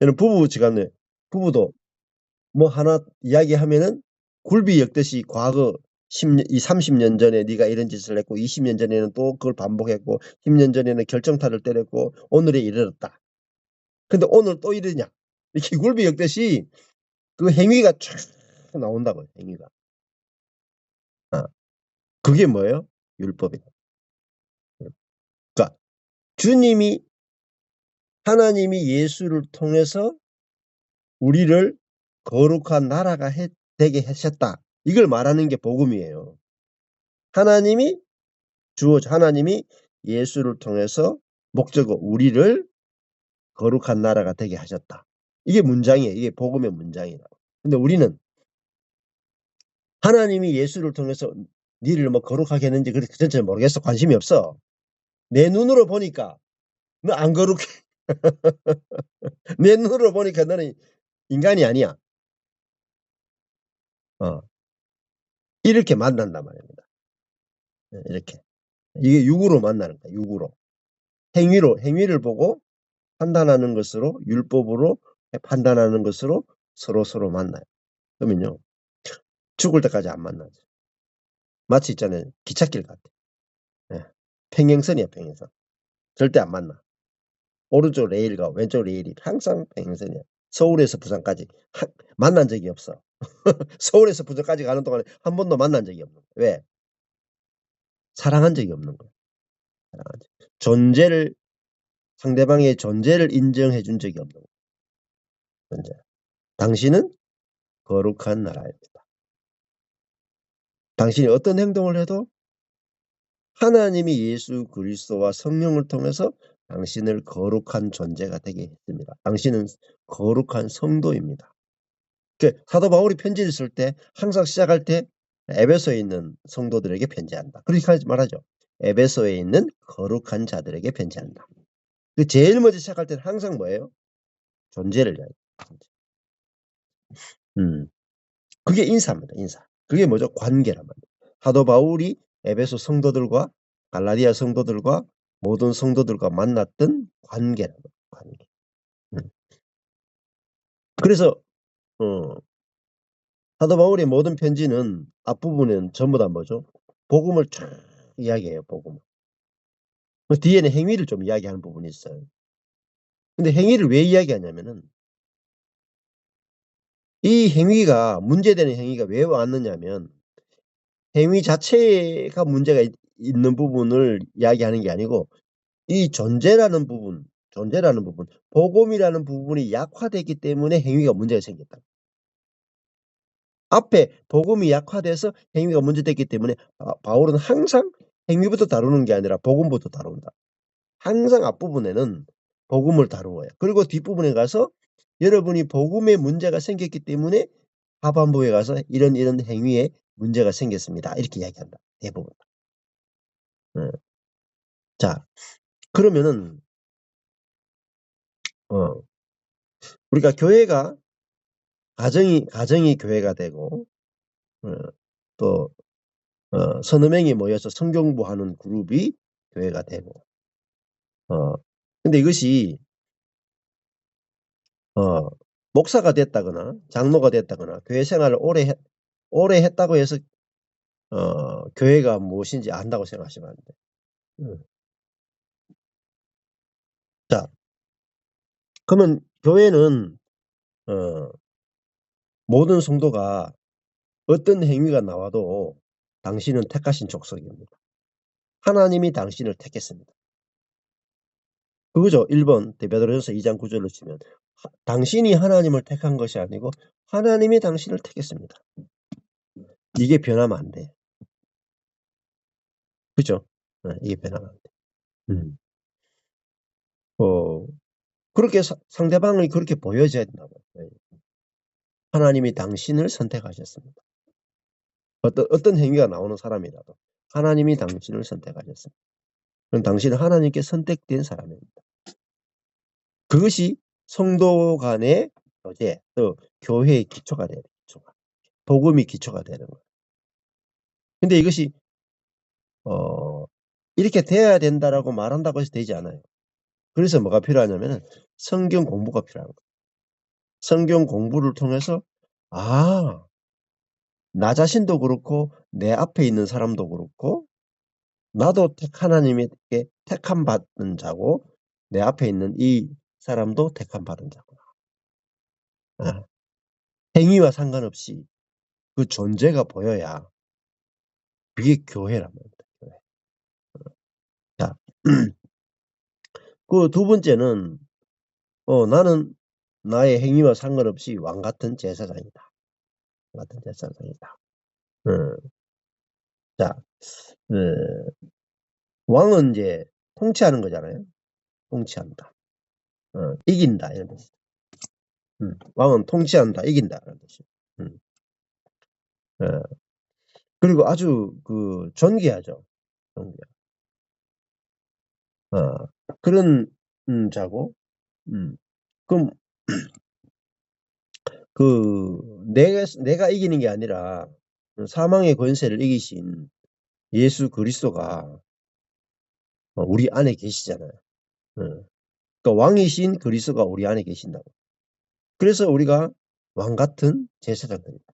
저는 부부지간에 부부도 뭐 하나 이야기하면은 굴비 엮듯이 과거 30년 전에 네가 이런 짓을 했고 20년 전에는 또 그걸 반복했고 10년 전에는 결정타를 때렸고 오늘에 이르렀다. 근데 오늘 또 이러냐. 이렇게 굴비 엮듯이 그 행위가 쫙 나온다고요, 행위가. 어. 그게 뭐예요? 율법이다. 그러니까 주님이 하나님이 예수를 통해서 우리를 거룩한 나라가 되게 하셨다. 이걸 말하는 게 복음이에요. 하나님이 하나님이 예수를 통해서 목적으로 우리를 거룩한 나라가 되게 하셨다. 이게 문장이에요. 이게 복음의 문장이라고. 근데 우리는 하나님이 예수를 통해서 니를 뭐 거룩하게 했는지 그 전체는 모르겠어. 관심이 없어. 내 눈으로 보니까 너 안 거룩해. 내 눈으로 보니까 너는 인간이 아니야. 어. 이렇게 만난단 말입니다. 이렇게. 이게 육으로 만나는 거야, 육으로. 행위를 보고 판단하는 것으로 율법으로 판단하는 것으로 서로 만나요. 그러면요. 죽을 때까지 안 만나죠. 마치 있잖아요. 기찻길 같아. 예. 평행선이야, 평행선. 절대 안 만나. 오른쪽 레일과 왼쪽 레일이 항상 평행선이야. 서울에서 부산까지 만난 적이 없어. 서울에서 부산까지 가는 동안에 한 번도 만난 적이 없는 거야. 왜? 사랑한 적이 없는 거야. 사랑한 적. 상대방의 존재를 인정해 준 적이 없는 거야. 존재. 당신은 거룩한 나라입니다. 당신이 어떤 행동을 해도 하나님이 예수 그리스도와 성령을 통해서 당신을 거룩한 존재가 되게 했습니다. 당신은 거룩한 성도입니다. 사도 바울이 편지를 쓸 때 항상 시작할 때 에베소에 있는 성도들에게 편지한다. 그렇게 말하죠. 에베소에 있는 거룩한 자들에게 편지한다. 제일 먼저 시작할 때는 항상 뭐예요? 존재를 이야기해요. 그게 인사입니다. 인사. 그게 뭐죠? 관계란 말이에요. 사도 바울이 에베소 성도들과 갈라디아 성도들과 모든 성도들과 만났던 관계란 말이에요. 관계. 음. 그래서 사도 바울의 모든 편지는 앞부분에는 전부 다 뭐죠? 복음을 쫙 이야기해요. 복음. 그 뒤에는 행위를 좀 이야기하는 부분이 있어요. 근데 행위를 왜 이야기하냐면은 이 행위가 문제되는 행위가 왜 왔느냐면 행위 자체가 문제가 있는 부분을 이야기하는 게 아니고 이 존재라는 부분, 복음이라는 부분이 약화됐기 때문에 행위가 문제가 생겼다. 앞에 복음이 약화돼서 행위가 문제됐기 때문에 바울은 항상 행위부터 다루는 게 아니라 복음부터 다룬다. 항상 앞부분에는 복음을 다루어요. 그리고 뒷부분에 가서 여러분이 복음에 문제가 생겼기 때문에 하반부에 가서 이런 행위에 문제가 생겼습니다. 이렇게 이야기한다. 대부분. 자, 그러면은 우리가 교회가 가정이 교회가 되고 어 또 서너 명이 모여서 성경 공부하는 그룹이 교회가 되고 근데 이것이 목사가 됐다거나 장로가 됐다거나 교회 생활을 오래 했다고 해서 교회가 무엇인지 안다고 생각하시면 안 돼요. 자, 그러면 교회는 모든 성도가 어떤 행위가 나와도 당신은 택하신 족속입니다. 하나님이 당신을 택했습니다. 그거죠. 1번 베드로전서 2장 9절로 치면 당신이 하나님을 택한 것이 아니고 하나님이 당신을 택했습니다. 이게 변하면 안 돼. 그죠? 이게 변하면 안 돼. 그렇게 상대방이 그렇게 보여져야 된다고. 하나님이 당신을 선택하셨습니다. 어떤 행위가 나오는 사람이라도 하나님이 당신을 선택하셨습니다. 그럼 당신은 하나님께 선택된 사람입니다. 그것이 성도 간의 교제, 또 교회의 기초가 돼야 돼요. 기초가. 복음이 기초가 되는 거예요. 근데 이것이 이렇게 돼야 된다라고 말한다고 해서 되지 않아요. 그래서 뭐가 필요하냐면은 성경 공부가 필요한 거예요. 성경 공부를 통해서 나 자신도 그렇고 내 앞에 있는 사람도 그렇고 나도 하나님에게 택함 받은 자고 내 앞에 있는 이 사람도 택함 받은 자구나. 행위와 상관없이 그 존재가 보여야 그게 교회란 말입니다. 교회. 자, 그 두 번째는 나는 나의 행위와 상관없이 왕 같은 제사장이다. 왕 같은 제사장이다. 자, 왕은 이제 통치하는 거잖아요. 통치한다. 이긴다 이런 뜻이죠. 왕은 통치한다, 이긴다 이런 뜻이죠. 그리고 아주 존귀하죠. 존귀. 그런 자고, 그럼 내가 이기는 게 아니라 사망의 권세를 이기신 예수 그리스도가 우리 안에 계시잖아요. 그러니까 왕이신 그리스도가 우리 안에 계신다고. 그래서 우리가 왕 같은 제사장들입니다.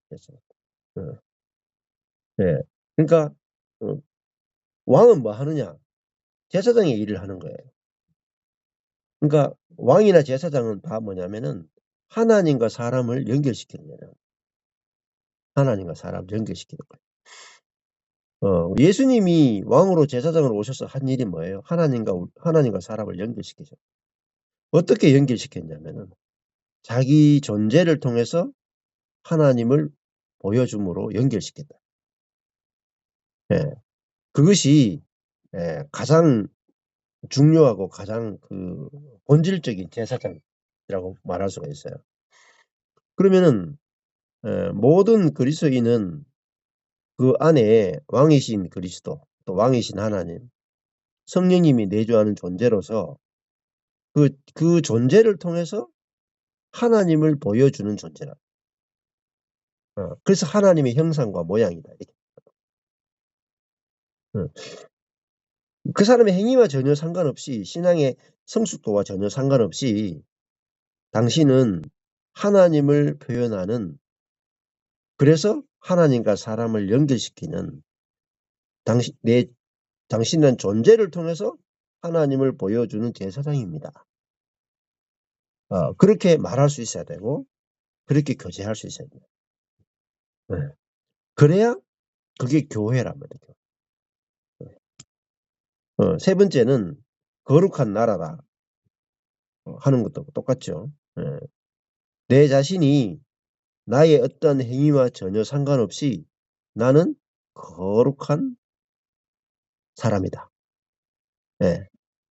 네. 그러니까 왕은 뭐 하느냐? 제사장의 일을 하는 거예요. 그러니까 왕이나 제사장은 다 뭐냐면은 하나님과 사람을 연결시키는 거예요. 하나님과 사람을 연결시키는 거예요. 예수님이 왕으로 제사장으로 오셔서 한 일이 뭐예요? 하나님과 사람을 연결시키죠. 어떻게 연결시켰냐면은 자기 존재를 통해서 하나님을 보여줌으로 연결시켰다. 예. 그것이 가장 중요하고 가장 그 본질적인 제사장이라고 말할 수가 있어요. 그러면은 모든 그리스도인은 그 안에 왕이신 그리스도, 또 왕이신 하나님, 성령님이 내주하는 존재로서 그 존재를 통해서 하나님을 보여주는 존재라. 그래서 하나님의 형상과 모양이다. 이렇게. 어. 그 사람의 행위와 전혀 상관없이, 신앙의 성숙도와 전혀 상관없이 당신은 하나님을 표현하는, 그래서 하나님과 사람을 연결시키는 당신은 존재를 통해서 하나님을 보여주는 제사장입니다. 그렇게 말할 수 있어야 되고 그렇게 교제할 수 있어야 돼요. 네. 그래야 그게 교회란 말이죠. 세 번째는 거룩한 나라다 하는 것도 똑같죠. 내 자신이 나의 어떤 행위와 전혀 상관없이 나는 거룩한 사람이다.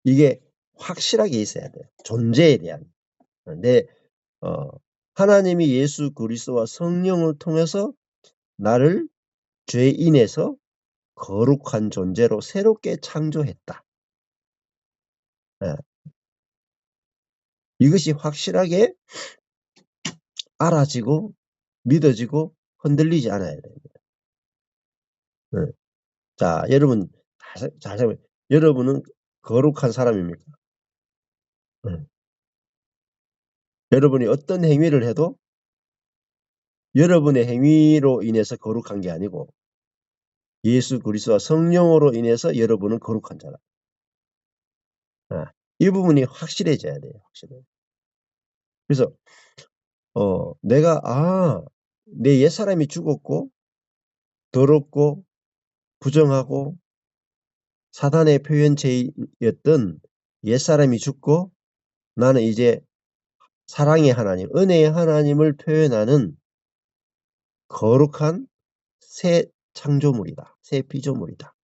이게 확실하게 있어야 돼요. 존재에 대한. 내 하나님이 예수 그리스도와 성령을 통해서 나를 죄인에서 거룩한 존재로 새롭게 창조했다. 이것이 확실하게 알아지고 믿어지고 흔들리지 않아야 됩니다. 자, 여러분 잘 생각해. 여러분은 거룩한 사람입니까? 여러분이 어떤 행위를 해도 여러분의 행위로 인해서 거룩한 게 아니고 예수 그리스도와 성령으로 인해서 여러분은 거룩한 자다. 이 부분이 확실해져야 돼요. 확실해. 그래서 내가 내 옛사람이 죽었고 더럽고 부정하고 사단의 표현체였던 옛사람이 죽고 나는 이제 사랑의 하나님, 은혜의 하나님을 표현하는 거룩한 새 창조물이다. 새 피조물이다.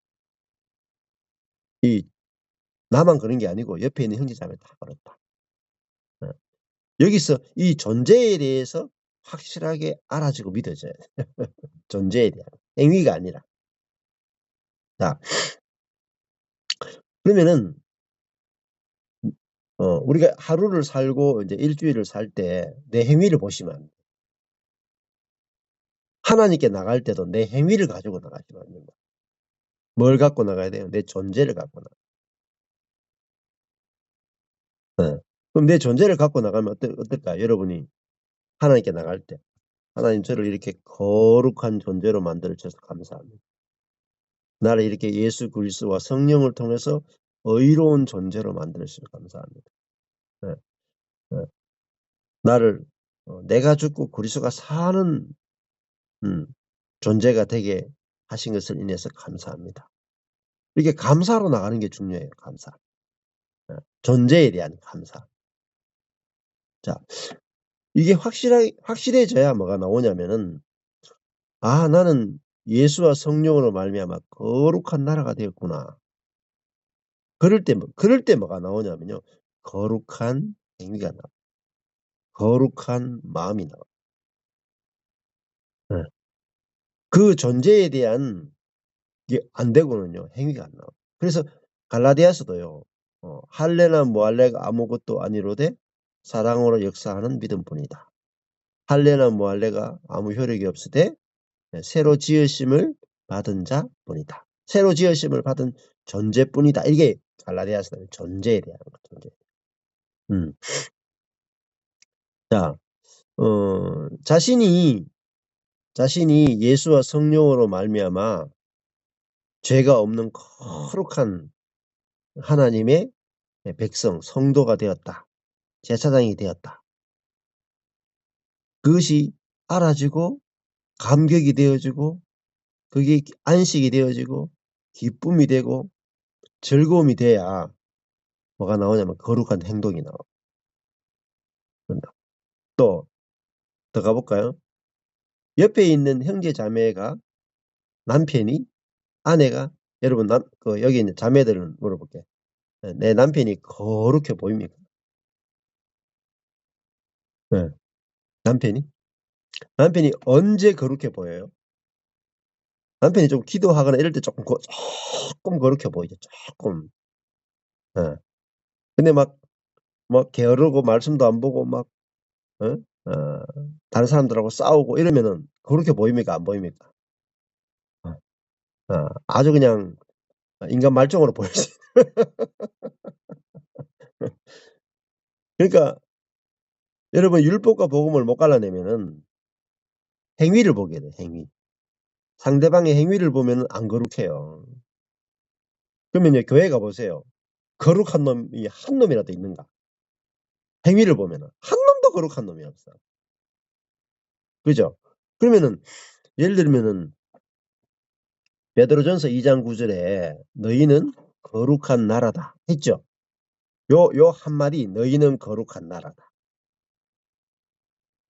나만 그런 게 아니고 옆에 있는 형제자매 다 그렇다. 여기서 이 존재에 대해서 확실하게 알아지고 믿어져야 돼. 존재에 대한 행위가 아니라. 자, 그러면은 우리가 하루를 살고 이제 일주일을 살 때 내 행위를 보시면 하나님께 나갈 때도 내 행위를 가지고 나가시면 안 된다. 뭘 갖고 나가야 돼요? 내 존재를 갖고 나가. 그럼 내 존재를 갖고 나가면 어떨까? 여러분이 하나님께 나갈 때 하나님 저를 이렇게 거룩한 존재로 만들어 주셔서 감사합니다. 나를 이렇게 예수 그리스도와 성령을 통해서 의로운 존재로 만들어 주셔서 감사합니다. 네, 네. 나를 내가 죽고 그리스도가 사는 존재가 되게 하신 것을 인해서 감사합니다. 이렇게 감사로 나가는 게 중요해요. 감사. 존재에 대한 감사. 자, 이게 확실해져야 뭐가 나오냐면은 나는 예수와 성령으로 말미암아 거룩한 나라가 되었구나. 그럴 때 뭐가 나오냐면요. 거룩한 행위가 나와. 거룩한 마음이 나와. 그 존재에 대한 게 안 되고는요. 행위가 안 나와. 그래서 갈라디아서도요. 할례나 무할례가 아무것도 아니로되 사랑으로 역사하는 믿음뿐이다. 할례나 무할례가 아무 효력이 없으되 새로 지으심을 받은 자뿐이다. 새로 지으심을 받은 존재뿐이다. 이게 갈라디아서는 존재에 대한 거. 존재. 자, 자신이 예수와 성령으로 말미암아 죄가 없는 거룩한 하나님의 백성, 성도가 되었다. 제사장이 되었다. 그것이 알아지고 감격이 되어지고 그게 안식이 되어지고 기쁨이 되고 즐거움이 돼야 뭐가 나오냐면 거룩한 행동이 나와. 또 더 가볼까요? 옆에 있는 형제 자매가 남편이 아내가 여러분 여기 있는 자매들은 물어볼게. 내 남편이 거룩해 보입니까? 예. 남편이? 남편이 언제 거룩해 보여요? 남편이 좀 기도하거나 이럴 때 쪼끔 거룩해 보이죠, 쪼끔. 예. 근데 막 게으르고 말씀도 안 보고 막 어? 어 다른 사람들하고 싸우고 이러면은 거룩해 보입니까? 안 보입니까? 어. 아주 그냥 인간 말종으로 보이지. 그러니까 여러분 율법과 복음을 못 갈라내면은 행위를 보게 돼요, 행위. 상대방의 행위를 보면은 안 거룩해요. 그러면요 교회 가 보세요. 거룩한 놈이 한 놈이라도 있는가? 행위를 보면은 한 놈도 거룩한 놈이 없어. 그죠? 그러면은 예를 들면은 베드로전서 2장 9 절에 "너희는 거룩한 나라다." 했죠. 요 한마디 "너희는 거룩한 나라다."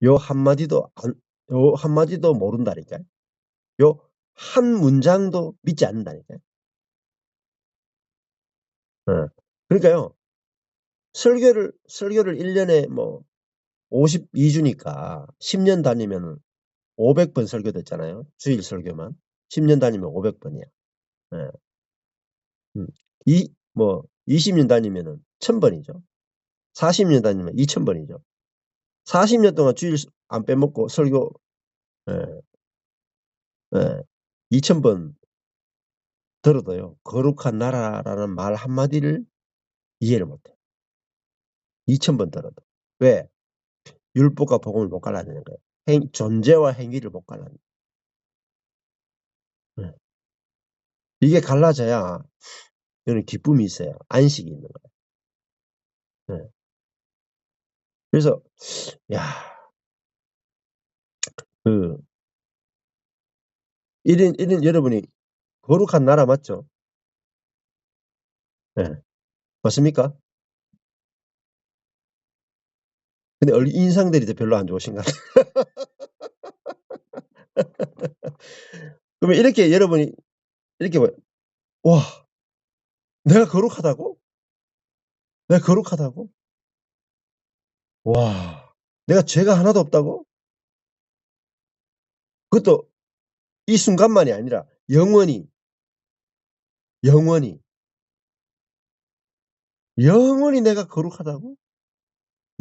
요 한마디도 요 한마디도 모른다니까요. 요 한 문장도 믿지 않는다니까요. 어. 그러니까요. 설교를 1 년에 뭐 52 주니까 10년 다니면은 500번 설교 듣잖아요, 주일 설교만. 10년 다니면 500 번이야. 예. 음. 이 뭐 20년 다니면은 1000 번이죠. 40년 다니면 2000 번이죠. 40년 동안 주일 안 빼먹고 설교 예. 예. 2000번 들어도요. 거룩한 나라라는 말 한마디를 이해를 못 해요. 2000번 들어도. 왜? 율법과 복음을 못 갈라내는 거예요. 존재와 행위를 못 갈라내. 예. 이게 갈라져야 저는 기쁨이 있어요. 안식이 있는 거예요. 예. 그래서 야 그 이런 여러분이 거룩한 나라 맞죠? 예. 맞습니까? 근데 인상들이 별로 안 좋으신 것 같아요. 그러면 이렇게 여러분이 이렇게 뭐 '와 내가 거룩하다고? 내가 거룩하다고? 와 내가 죄가 하나도 없다고?' 그것도 이 순간만이 아니라 영원히, 영원히, 영원히 내가 거룩하다고?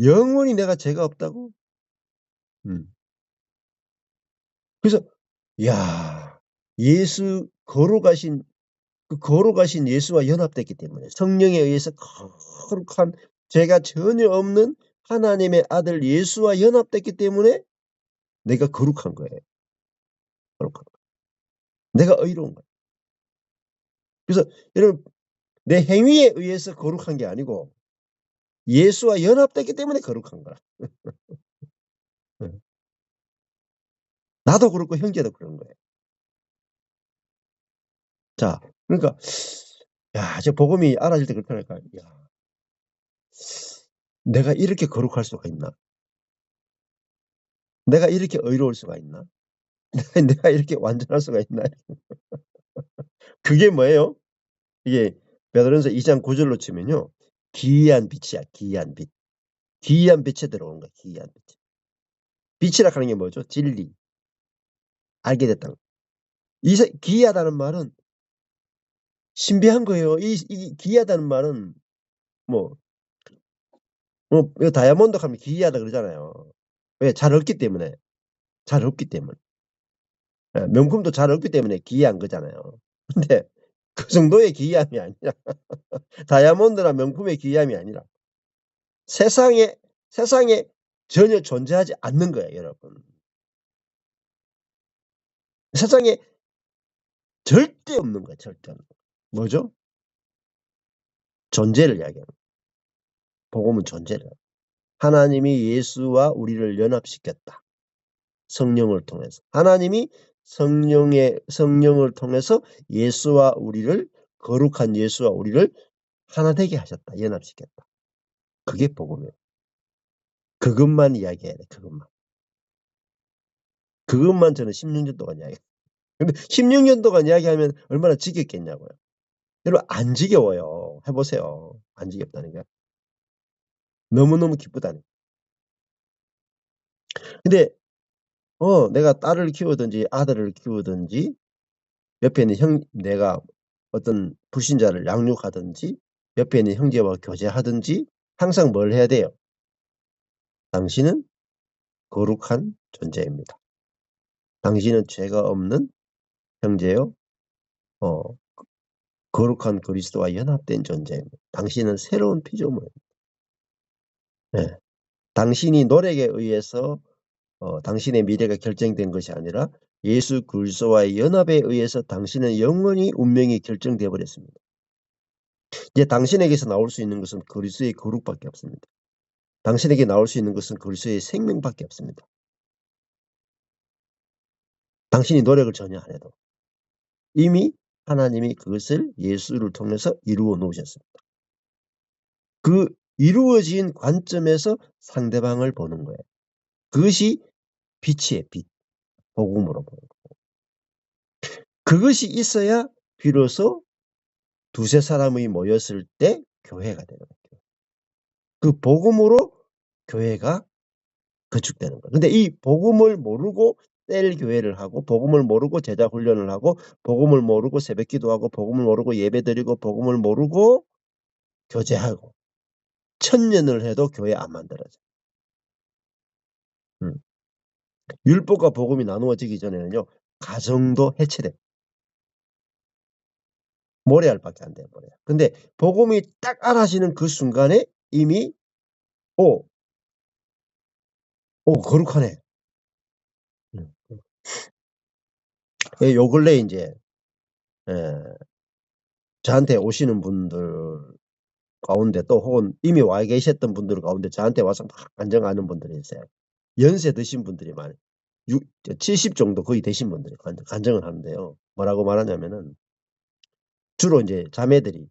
영원히 내가 죄가 없다고? 음. 그래서 야 예수 거룩하신 그 거룩하신 예수와 연합됐기 때문에 성령에 의해서 거룩한 죄가 전혀 없는 하나님의 아들 예수와 연합됐기 때문에 내가 거룩한 거예요. 거룩한 거. 내가 의로운 거예요. 그래서 여러분 내 행위에 의해서 거룩한 게 아니고 예수와 연합됐기 때문에 거룩한 거야. 예. 나도 그렇고 형제도 그런 거예요. 자 그러니까 야 저 복음이 알아질 때 그렇다니까요. 야 내가 이렇게 거룩할 수가 있나? 내가 이렇게 의로울 수가 있나? 내가 이렇게 완전할 수가 있나? 그게 뭐예요? 이게 베드로전서 2장 9 절로 치면요. 기이한 빛이야, 기이한 빛. 기이한 빛에 들어오는 거야, 기이한 빛. 빛이라 하는 게 뭐죠? 진리. 알게 됐다는 거. 기이하다는 말은 신비한 거예요. 이 기이하다는 말은 뭐 이거 다이아몬드 하면 기이하다 그러잖아요. 왜? 잘 없기 때문에. 잘 없기 때문에. 예 명품도 잘 없기 때문에 기이한 거잖아요. 근데 그 정도의 기이함이 아니라 다이아몬드나 명품의 기이함이 아니라 세상에 세상에 전혀 존재하지 않는 거예요 여러분. 세상에 절대 없는 거예요 절대 없는 거. 뭐죠? 존재를 이야기하는 거예요. 복음은 존재를. 하나님이 예수와 우리를 연합시켰다. 성령을 통해서. 하나님이 성령을 통해서 예수와 우리를 거룩한 예수와 우리를 하나 되게 하셨다. 연합시켰다. 그게 복음이에요. 그것만 이야기해야 돼 그것만. 그것만 저는 16년 동안 이야기해요. 근데 16년 동안 이야기하면 얼마나 지겹겠냐고요. 여러분 안 지겨워요. 해 보세요. 안 지겹다니까요. 너무너무 기쁘다니. 근데 내가 딸을 키우든지 아들을 키우든지 옆에 있는 내가 어떤 불신자를 양육하든지 옆에 있는 형제와 교제하든지 항상 뭘 해야 돼요? 당신은 거룩한 존재입니다. 당신은 죄가 없는 형제요. 어 거룩한 그리스도와 연합된 존재입니다. 당신은 새로운 피조물입니다. 예. 당신이 노력에 의해서 당신의 미래가 결정된 것이 아니라 예수 그리스도와의 연합에 의해서 당신의 영원히 운명이 결정되어 버렸습니다. 이제 당신에게서 나올 수 있는 것은 그리스도의 거룩밖에 없습니다. 당신에게 나올 수 있는 것은 그리스도의 생명밖에 없습니다. 당신이 노력을 전혀 안 해도 이미 하나님이 그것을 예수를 통해서 이루어 놓으셨습니다. 그 이루어진 관점에서 상대방을 보는 거예요. 그것이 빛이에요, 빛. 복음으로 보는 거. 그것이 있어야 비로소 두세 사람이 모였을 때 교회가 되는 거예요. 그 복음으로 교회가 건축되는 거예요. 근데 이 복음을 모르고 셀 교회를 하고 복음을 모르고 제자 훈련을 하고 복음을 모르고 새벽 기도하고 복음을 모르고 예배드리고 복음을 모르고 교제하고 천년을 해도 교회 안 만들어져요. 음. 율법과 복음이 나누어지기 전에는요. 가정도 해체돼요. 모래알밖에 안 돼요, 모래알. 근데 복음이 딱 알아지는 그 순간에 이미 '오, 거룩하네.' 음. 요 근래 인제 예 저한테 오시는 분들 가운데 또 혹은 이미 와 계셨던 분들 가운데 저한테 와서 막 간증하는 분들이 있어요. 연세 드신 분들이 많아요. 70 정도 거의 되신 분들이 간증을 하는데요. 뭐라고 말하냐면은 주로 인제 자매들이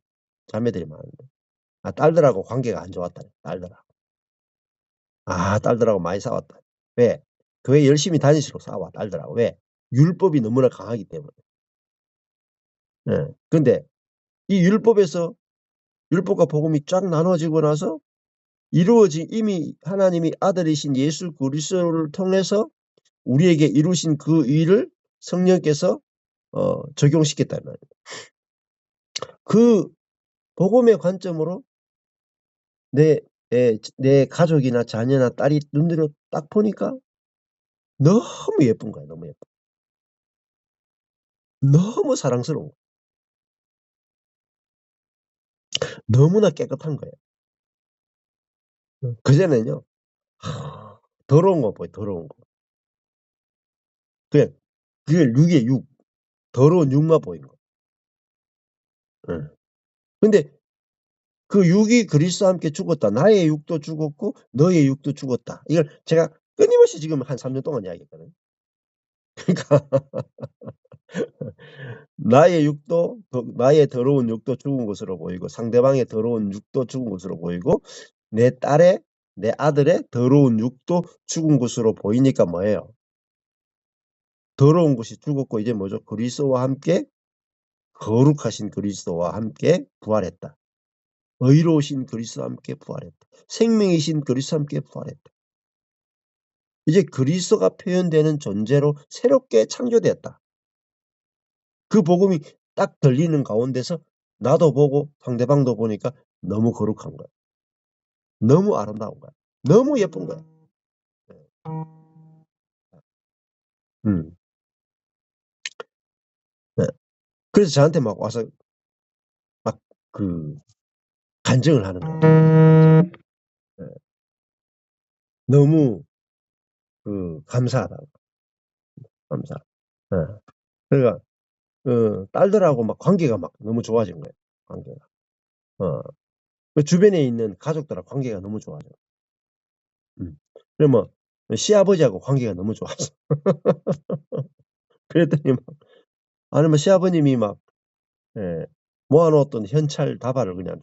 많은데 딸들하고 관계가 안 좋았다. 딸들하고. 딸들하고 많이 싸웠다. 왜? 교회 열심히 다닐수록 싸워 딸들하고. 왜? 율법이 너무나 강하기 때문에. 예. 근데 이 율법과 복음이 쫙 나눠지고 나서 이루어진 이미 하나님이 아들이신 예수 그리스도를 통해서 우리에게 이루신 그 일을 성령께서 적용시켰단 말이에요. 그 복음의 관점으로 내 가족이나 자녀나 딸이 눈으로 딱 보니까 너무 예쁜 거야. 너무 예뻐. 너무 사랑스러운 거야. 너무나 깨끗한 거예요. 그전에는요. 더러운 거 보여요, 더러운 거. 그게 그게 육이에요, 육. 더러운 육만 보이는 거. 예. 근데 그 육이 그리스도와 함께 죽었다. 나의 육도 죽었고 너의 육도 죽었다. 이걸 제가 끊임없이 지금 한 3년 동안 이야기했거든요. 그러니까 나의 더러운 육도 죽은 것으로 보이고 상대방의 더러운 육도 죽은 것으로 보이고 내 아들의 더러운 육도 죽은 것으로 보이니까 뭐예요? 더러운 것이 죽었고 이제 뭐죠? 그리스도와 함께 거룩하신 그리스도와 함께 부활했다. 의로우신 그리스도와 함께 부활했다. 생명이신 그리스도와 함께 부활했다. 이제 그리스도가 표현되는 존재로 새롭게 창조되었다. 그 복음이 딱 들리는 가운데서 나도 보고 상대방도 보니까 너무 거룩한 거야. 너무 아름다운 거야. 너무 예쁜 거야. 네. 음. 네. 그래서 저한테 막 와서 막 그 간증을 하는 거예요. 네. 너무 감사하다고. 감사. 예. 그러니까 딸들하고 막 관계가 막 너무 좋아진 거예요, 관계가. 어. 그 주변에 있는 가족들하고 관계가 너무 좋아져요. 음. 그러면 시아버지하고 관계가 너무 좋아서 그랬더니 막 아니 뭐 시아버님이 막 예 모아 놓았던 현찰 다발을 그냥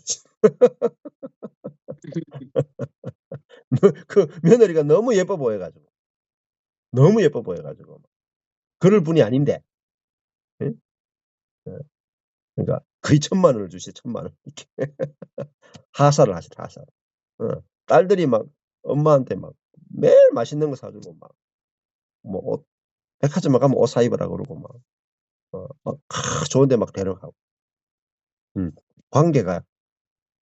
그 며느리가 너무 예뻐 보여 가지고. 너무 예뻐 보여 가지고. 그럴 분이 아닌데. 예? 예. 그러니까 거의 1,000만 원을 주시죠, 1,000만 원. 이렇게 하사를 하시죠, 하사. 딸들이 막 엄마한테 막 매일 맛있는 거 사 주고 막 뭐 옷 백화점에 가면 옷 사 입으라 그러고 막 막 좋은 데 막 데려가고. 음. 관계가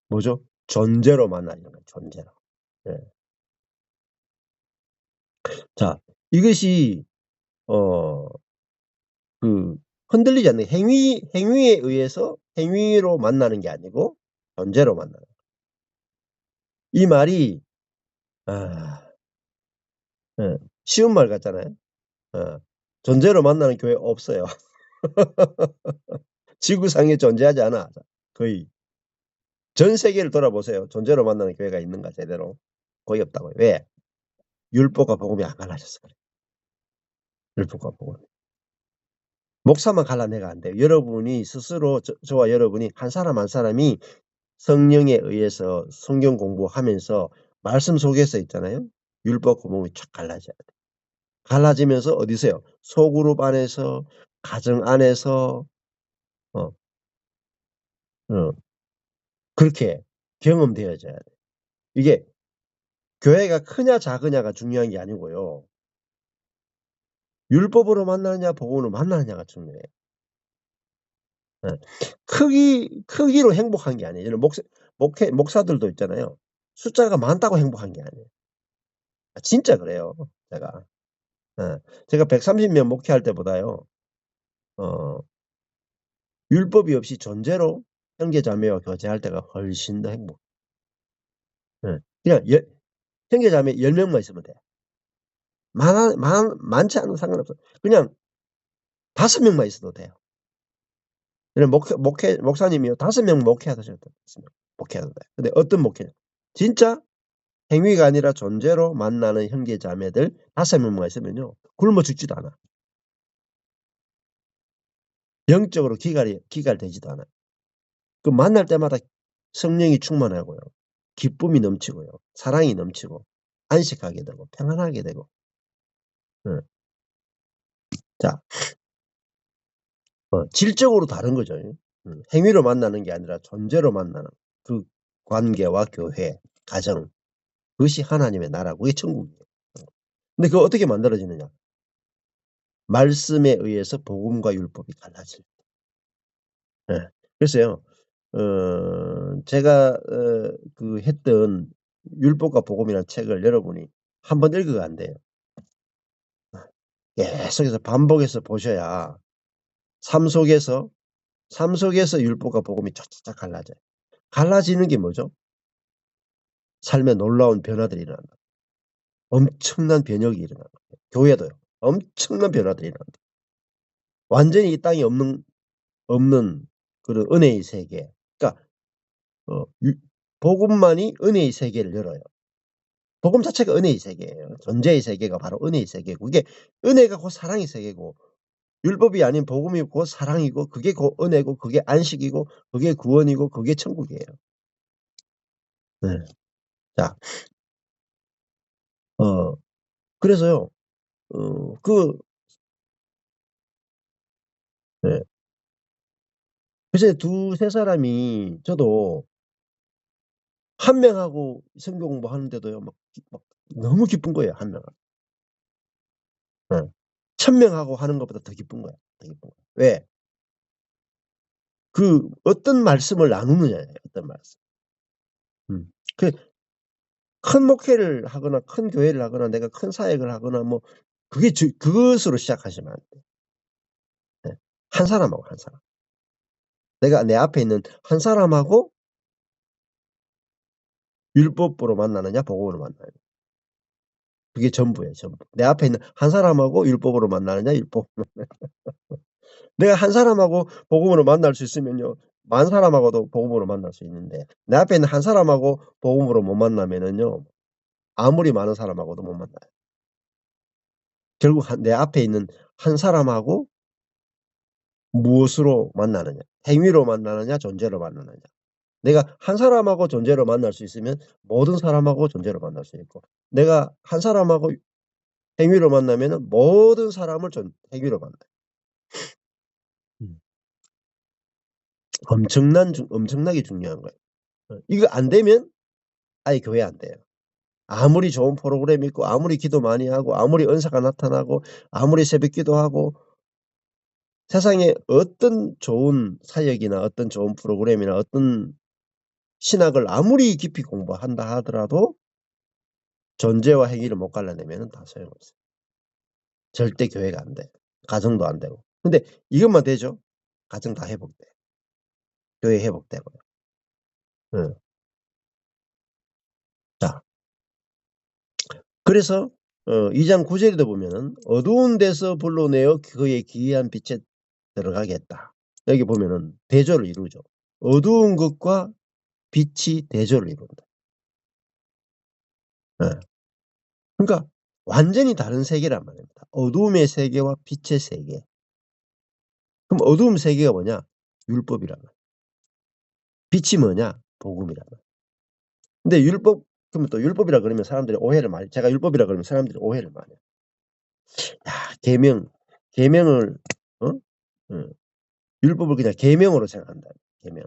뭐죠? 존재로 만나는 거예요, 존재로. 예. 자, 이것이 어 그 흔들리지 않는 행위에 의해서 행위로 만나는 게 아니고 존재로 만나는. 이 말이 아 쉬운 말 같잖아요. 어. 존재로 만나는 교회 없어요. 지구상에 존재하지 않아 거의. 전 세계를 돌아보세요. 존재로 만나는 교회가 있는가 제대로. 거의 없다고요. 왜? 율법과 복음이 안 갈라져서 그래요. 율법과 복음. 목사만 갈라내가 안 돼요. 여러분이 스스로 저와 여러분이 한 사람 한 사람이 성령에 의해서 성경 공부하면서 말씀 속에서 있잖아요. 율법 구멍이 쫙 갈라져야 돼요. 갈라지면서 어디서요? 소그룹 안에서, 가정 안에서 어 어 그렇게 경험되어져야 돼요. 이게 교회가 크냐 작으냐가 중요한 게 아니고요. 율법으로 만나느냐 복음으로 만나느냐가 중요해요. 예. 크기로 행복한 게 아니에요. 예를 목사들도 있잖아요. 숫자가 많다고 행복한 게 아니에요. 진짜 그래요 제가. 예. 제가 130명 목회할 때보다요. 어 율법이 없이 존재로 형제 자매와 교제할 때가 훨씬 더 예. 그냥 형제 자매 10 명만 있으면 돼요. 많지 않으면 상관없어요. 그냥 5 명만 있어도 돼요. 그냥 목사님이요 5명 목회하셔도 돼요. 5 명 목회해도 돼요. 근데 어떤 목회냐 진짜 행위가 아니라 존재로 만나는 형제 자매들 5 명만 있으면요 굶어 죽지도 않아. 영적으로 기갈되지도 않아요. 그 만날 때마다 성령이 충만하고요. 기쁨이 넘치고요. 사랑이 넘치고 안식하게 되고 평안하게 되고. 예. 자 질적으로 다른 거죠. 행위로 만나는 게 아니라 존재로 만나는 그 관계와 교회, 가정 그것이 하나님의 나라고 그게 천국이에요. 근데 그거 어떻게 만들어지느냐. 말씀에 의해서 복음과 율법이 갈라질 때. 예. 그래서요. 제가 그 했던 율법과 복음이라는 책을 여러분이 한번 읽어가 안 돼요. 계속해서 반복해서 보셔야 삶 속에서 율법과 복음이 쫙쫙쫙 갈라져요. 갈라지는 게 뭐죠? 삶에 놀라운 변화들이 일어난다. 엄청난 변혁이 일어나는 거예요. 교회도요. 엄청난 변화들이 일어난다. 완전히 이 땅에 없는 그런 은혜의 세계. 그러니까 어 유 복음만이 은혜의 세계를 열어요. 복음 자체가 은혜의 세계예요. 존재의 세계가 바로 은혜의 세계고 이게 은혜가 곧 사랑의 세계고 율법이 아닌 복음이 곧 사랑이고 그게 곧 은혜고 그게 안식이고 그게 구원이고 그게 천국이에요. 네. 자 어 그래서요. 그 네. 글쎄 2-3 사람이 저도 한 명하고 성경 공부하는데도요 막 너무 기쁜 거예요 한 명하고. 예. 1,000 명하고 하는 것보다 더 기쁜 거야. 더 기쁜 거야. 왜? 그 어떤 말씀을 나누느냐예요 어떤 말씀. 그 큰 목회를 하거나 큰 교회를 하거나 내가 큰 사역을 하거나 뭐 그것으로 시작하시면 안 돼요. 예. 한 사람하고 한 사람. 내가 내 앞에 있는 한 사람하고 율법으로 만나느냐 복음으로 만나느냐. 그게 전부예요 전부. 내 앞에 있는 한 사람하고 율법으로 만나느냐 내가 한 사람하고 복음으로 만날 수 있으면요. 만 사람하고도 복음으로 만날 수 있는데 내 앞에 있는 한 사람하고 복음으로 못 만나면은요. 아무리 많은 사람하고도 못 만나요. 결국 내 앞에 있는 한 사람하고 무엇으로 만나느냐. 행위로 만나느냐 존재로 만나느냐. 내가 한 사람하고 존재로 만날 수 있으면 모든 사람하고 존재로 만날 수 있고 내가 한 사람하고 행위로 만나면은 모든 사람을 행위로 만나요. 엄청나게 중요한 거예요. 이거 안 되면 아예 교회 안 돼요. 아무리 좋은 프로그램이 있고 아무리 기도 많이 하고 아무리 은사가 나타나고 아무리 새벽 기도하고 세상에 어떤 좋은 사역이나 어떤 좋은 프로그램이나 어떤 신학을 아무리 깊이 공부한다 하더라도 존재와 행위를 못 갈라내면은 다 소용없어요. 절대 교회가 안 돼요. 가정도 안 되고. 근데 이것만 되죠? 가정 다 회복돼요. 교회 회복되고요. 예. 자, 그래서 2장 9 절에도 보면은 "어두운 데서 불러내어 그의 기이한 빛에 들어가겠다." 여기 보면은 대조를 이루죠. 어두운 것과 빛이 대조를 이룬다. 예. 그러니까 완전히 다른 세계란 말입니다. 어두움의 세계와 빛의 세계. 그럼 어두움 세계가 뭐냐? 율법이란 말이에요. 빛이 뭐냐? 복음이란 말이에요. 근데 율법 그러면 또 율법이라 그러면 사람들이 오해를 많이 제가 율법이라 그러면 사람들이 오해를 많이 해요. 야 계명을 어? 어 율법을 그냥 계명으로 생각한다. 계명.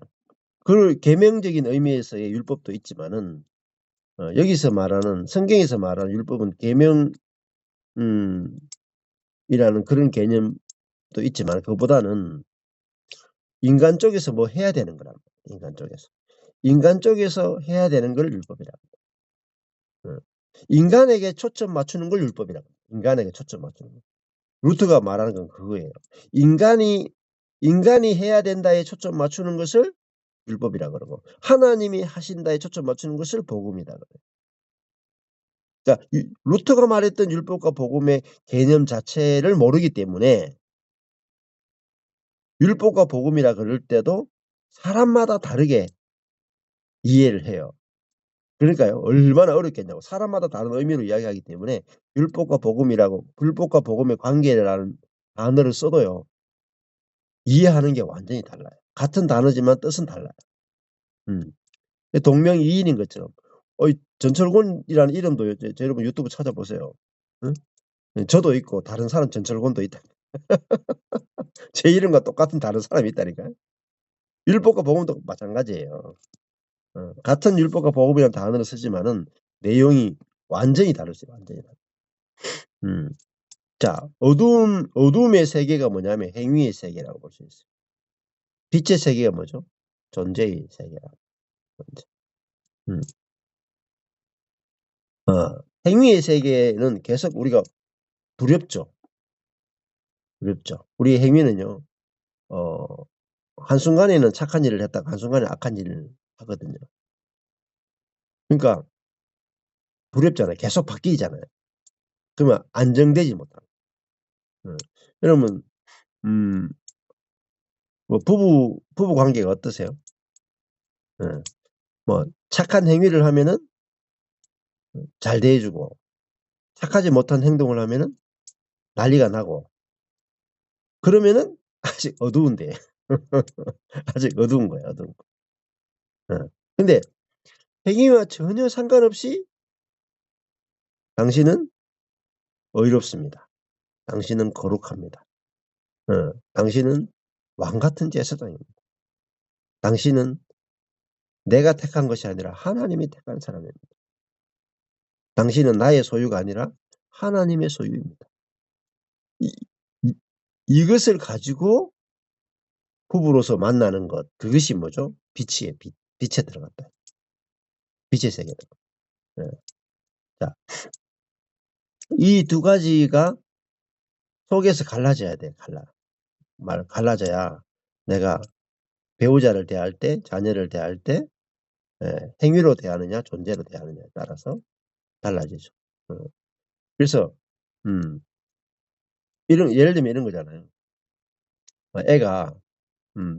그 계명적인 의미에서의 율법도 있지만은 여기서 말하는 성경에서 말하는 율법은 계명 음 이라는 그런 개념도 있지만 그거보다는 인간 쪽에서 뭐 해야 되는 거란 말이에요, 인간 쪽에서. 인간 쪽에서 해야 되는 걸 율법이라 어. 인간에게 초점 맞추는 걸 율법이라고 해요. 인간에게 초점 맞추는 거. 루트가 말하는 건 그거예요. 인간이 해야 된다에 초점 맞추는 것을 율법이라 그러고 하나님이 하신다에 초점 맞추는 것을 복음이라 그래요. 그러니까 이 루터가 말했던 율법과 복음의 개념 자체를 모르기 때문에 율법과 복음이라 그럴 때도 사람마다 다르게 이해를 해요. 그러니까요. 얼마나 어렵겠냐고. 사람마다 다른 의미로 이야기하기 때문에 율법과 복음이라고 율법과 복음의 관계라는 단어를 써도요. 이해하는 게 완전히 달라요. 같은 단어지만 뜻은 달라요. 음. 동명이인인 것처럼. 이 전철권이라는 이름도 여러분 유튜브 찾아보세요. 응? 저도 있고 다른 사람 전철권도 있다. 제 이름과 똑같은 다른 사람이 있다니까요. 율법과 복음도 마찬가지예요. 같은 율법과 복음이라는 단어를 쓰지만은 내용이 완전히 다르죠. 완전히 다르죠. 음. 자, 어두움의 세계가 뭐냐면 행위의 세계라고 볼 수 있어요. 빛의 세계가 뭐죠? 존재의 세계라고. 존재. 음. 행위의 세계는 계속 우리가 두렵죠. 두렵죠. 우리의 행위는요. 어 한순간에는 착한 일을 했다가 한순간에 악한 일을 하거든요. 그러니까 두렵잖아요. 계속 바뀌잖아요. 그러면 안정되지 못하고. 음. 여러분 음 뭐 부부 관계가 어떠세요? 예. 뭐 착한 행위를 하면은 잘 대해 주고 착하지 못한 행동을 하면은 난리가 나고 그러면은 아직 어두운데 아직 어두운 거예요, 어두운 거. 어. 근데 행위와 전혀 상관없이 당신은 의롭습니다. 당신은 거룩합니다. 당신은 왕 같은 제사장입니다. 당신은 내가 택한 것이 아니라 하나님이 택한 사람입니다. 당신은 나의 소유가 아니라 하나님의 소유입니다. 이 이 이것을 가지고 부부로서 만나는 것 그것이 뭐죠? 빛이에요, 빛. 빛에 들어갔다. 빛의 세계에 들어갔다. 예. 자, 이 두 가지가 속에서 갈라져야 돼, 갈라져야 내가 배우자를 대할 때 자녀를 대할 때 행위로 대하느냐 존재로 대하느냐에 따라서 달라지죠. 어 그래서 음 이런 예를 들면 이런 거잖아요. 애가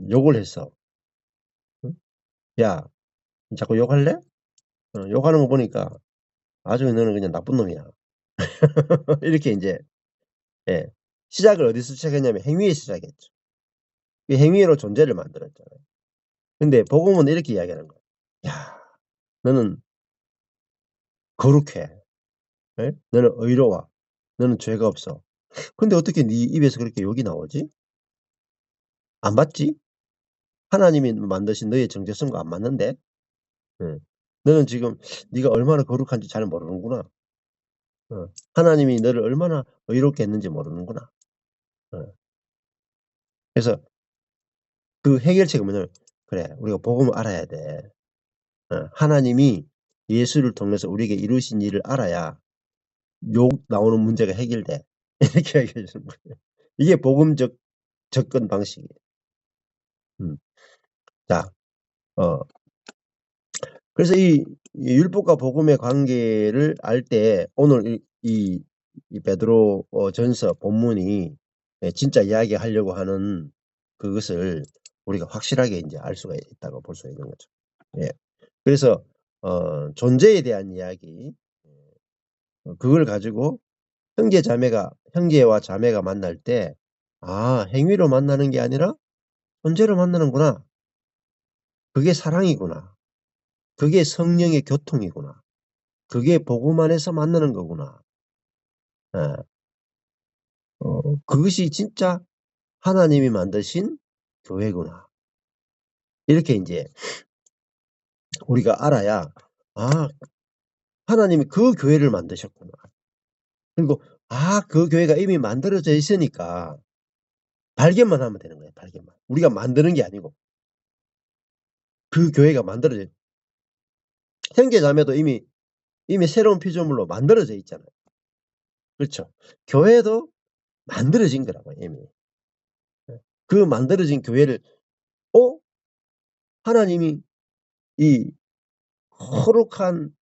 욕을 했어. 응? "야 자꾸 욕할래?" 욕하는 거 보니까 "아주 너는 그냥 나쁜 놈이야." 이렇게 인제 예. 시작을 어디서 시작했냐면 행위에서 시작했죠. 이 행위로 존재를 만들었잖아요. 근데 복음은 이렇게 이야기하는 거예요. "야 너는 거룩해. 예? 너는 의로워. 너는 죄가 없어. 근데 어떻게 네 입에서 그렇게 욕이 나오지? 안 봤지? 하나님이 만드신 너의 정체성과 안 맞는데? 예. 너는 지금 네가 얼마나 거룩한지 잘 모르는구나. 하나님이 너를 얼마나 의롭게 했는지 모르는구나. 어. 그래서 그 해결책은 뭐냐면, 그래, 우리가 복음을 알아야 돼. 하나님이 예수를 통해서 우리에게 이루신 일을 알아야 욕 나오는 문제가 해결돼. 이렇게 얘기해 주는 거예요. 이게 복음적 접근 방식이에요. 음. 자, 어, 그래서 이 율법과 복음의 관계를 알 때 오늘 이 베드로 전서 본문이 진짜 이야기하려고 하는 그것을 우리가 확실하게 이제 알 수가 있다고 볼 수 있는 거죠. 예. 그래서 존재에 대한 이야기, 그걸 가지고 형제와 자매가 만날 때, 아, 행위로 만나는 게 아니라 존재로 만나는구나. 그게 사랑이구나. 그게 성령의 교통이구나. 그게 복음 안에서 만나는 거구나. 예. 그것이 진짜 하나님이 만드신 교회구나. 이렇게 이제 우리가 알아야, 아, 하나님이 그 교회를 만드셨구나. 그리고 그 교회가 이미 만들어져 있으니까 발견만 하면 되는 거예요. 발견만. 우리가 만드는 게 아니고 그 교회가 만들어져. 형제자매도 이미 새로운 피조물로 만들어져 있잖아요. 그렇죠. 교회도 만들어진 거라고요, 이미. 그 만들어진 교회를 하나님이 이 거룩한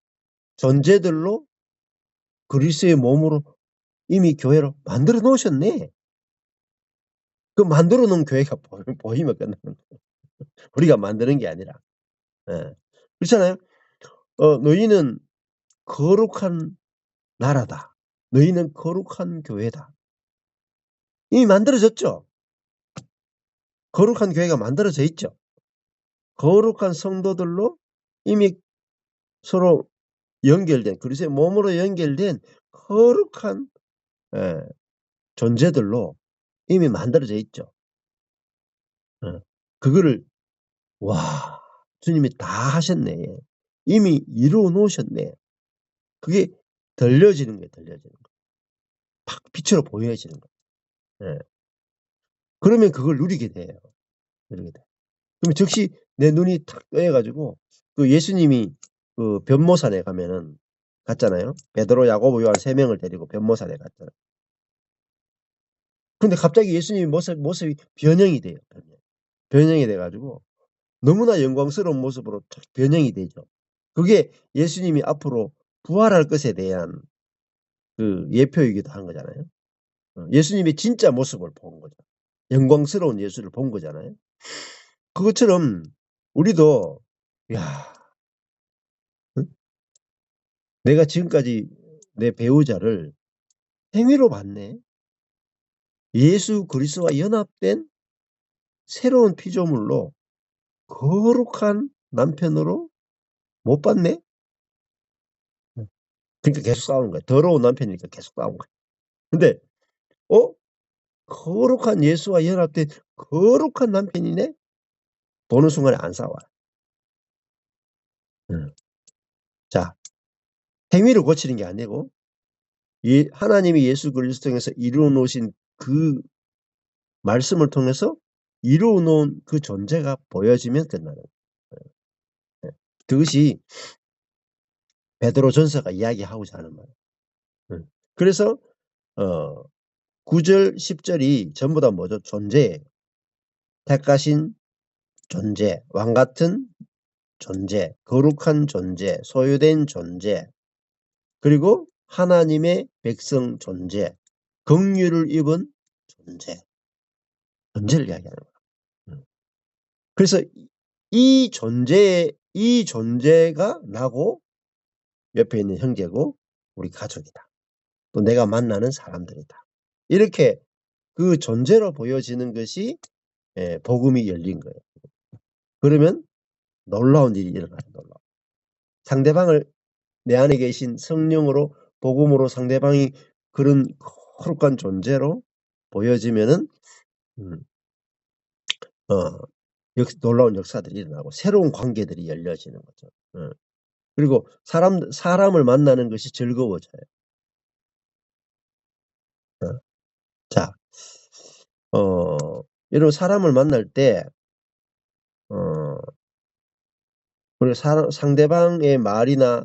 존재들로 그리스도의 몸으로 이미 교회로 만들어 놓으셨네. 그 만들어 놓은 교회가 보이면 끝나는 거예요. 우리가 만드는 게 아니라. 예. 그렇잖아요. 너희는 거룩한 나라다. 너희는 거룩한 교회다. 이미 만들어졌죠. 거룩한 교회가 만들어져 있죠. 거룩한 성도들로 이미 서로 연결된, 그리스도의 몸으로 연결된 거룩한 존재들로 이미 만들어져 있죠. 그거를 와, 주님이 다 하셨네. 이미 이루어 놓으셨네. 그게 들려지는 거예요. 들려지는 거. 팍 빛으로 보여지는 거예요. 예. 그러면 그걸 누리게 돼요. 누리게 돼. 그러면 즉시 내 눈이 탁 뜨여 가지고 그 예수님이 그 변모산에 갔잖아요. 베드로, 야고보, 요한 3명을 데리고 변모산에 갔잖아요. 근데 갑자기 예수님의 모습이 변형이 돼요. 변형이 돼 가지고 너무나 영광스러운 모습으로 탁 변형이 되죠. 그게 예수님이 앞으로 부활할 것에 대한 그 예표이기도 한 거잖아요. 예수님의 진짜 모습을 본 거죠. 영광스러운 예수를 본 거잖아요. 그것처럼 우리도, 야, 응? 내가 지금까지 내 배우자를 행위로 봤네. 예수 그리스도와 연합된 새로운 피조물로 거룩한 남편으로 못 봤네. 그러니까 계속 싸우는 거야. 더러운 남편이니까 계속 싸우는 거야. 근데 거룩한 예수와 연합된 거룩한 남편이네? 보는 순간에 안 싸워요. 자, 행위를 고치는 게 아니고 하나님이 예수 그리스도 통해서 이루어 놓으신 그 말씀을 통해서 이루어 놓은 그 존재가 보여지면 끝나는 거예요. 예. 그것이 베드로전서가 이야기하고자 하는 말이에요. 그래서 9절 10절이 전부 다 뭐죠? 존재예요. 택하신 존재, 왕같은 존재, 거룩한 존재, 소유된 존재, 그리고 하나님의 백성 존재, 긍휼을 입은 존재를 이야기하는 거예요. 그래서 이 존재가 나고 옆에 있는 형제고 우리 가족이다. 또 내가 만나는 사람들이다. 이렇게 그 존재로 보여지는 것이 복음이 열린 거예요. 그러면 놀라운 일이 일어나요. 놀라운. 상대방을 내 안에 계신 성령으로 복음으로 상대방이 그런 거룩한 존재로 보여지면은 놀라운 역사들이 일어나고 새로운 관계들이 열려지는 거죠. 그리고 사람을 만나는 것이 즐거워져요. 어. 자, 이런 사람을 만날 때 어 그리고 상대방의 말이나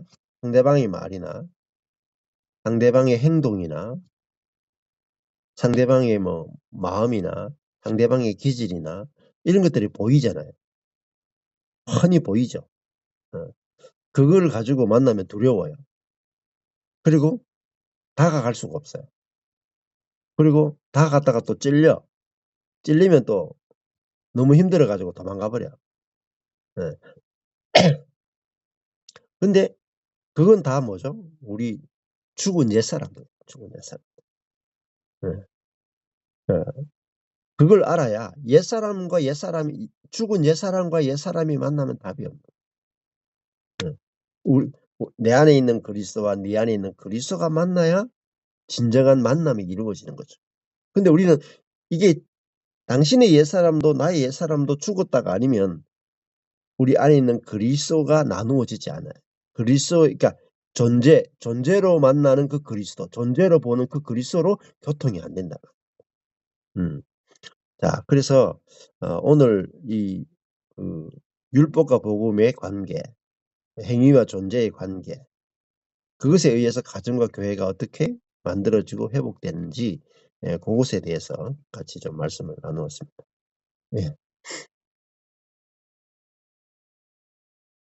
상대방의 행동이나 상대방의 뭐 마음이나 상대방의 기질이나 이런 것들이 보이잖아요. 훤히 보이죠. 어. 그걸 가지고 만나면 두려워요. 그리고 다가갈 수가 없어요. 그리고 다가갔다가 또 찔려. 찔리면 또 너무 힘들어 가지고 도망가 버려. 예. 근데 그건 다 뭐죠? 우리 죽은 옛사람들, 죽은 옛사람. 예. 예. 그걸 알아야 죽은 옛사람과 옛사람이 만나면 답이 없는 거예요. 우리 내 안에 있는 그리스도와 네 안에 있는 그리스도가 만나야 진정한 만남이 이루어지는 거죠. 근데 우리는 이게 당신의 옛사람도 나의 옛사람도 죽었다가 아니면 우리 안에 있는 그리스도가 나누어지지 않아요. 그러니까 존재로 만나는 그 그리스도, 존재로 보는 그 그리스도로 교통이 안 된다. 음. 자, 그래서 오늘 그 율법과 복음의 관계, 행위와 존재의 관계, 그것에 의해서 가정과 교회가 어떻게 만들어지고 회복되는지, 그것에 대해서 같이 좀 말씀을 나누었습니다. 예.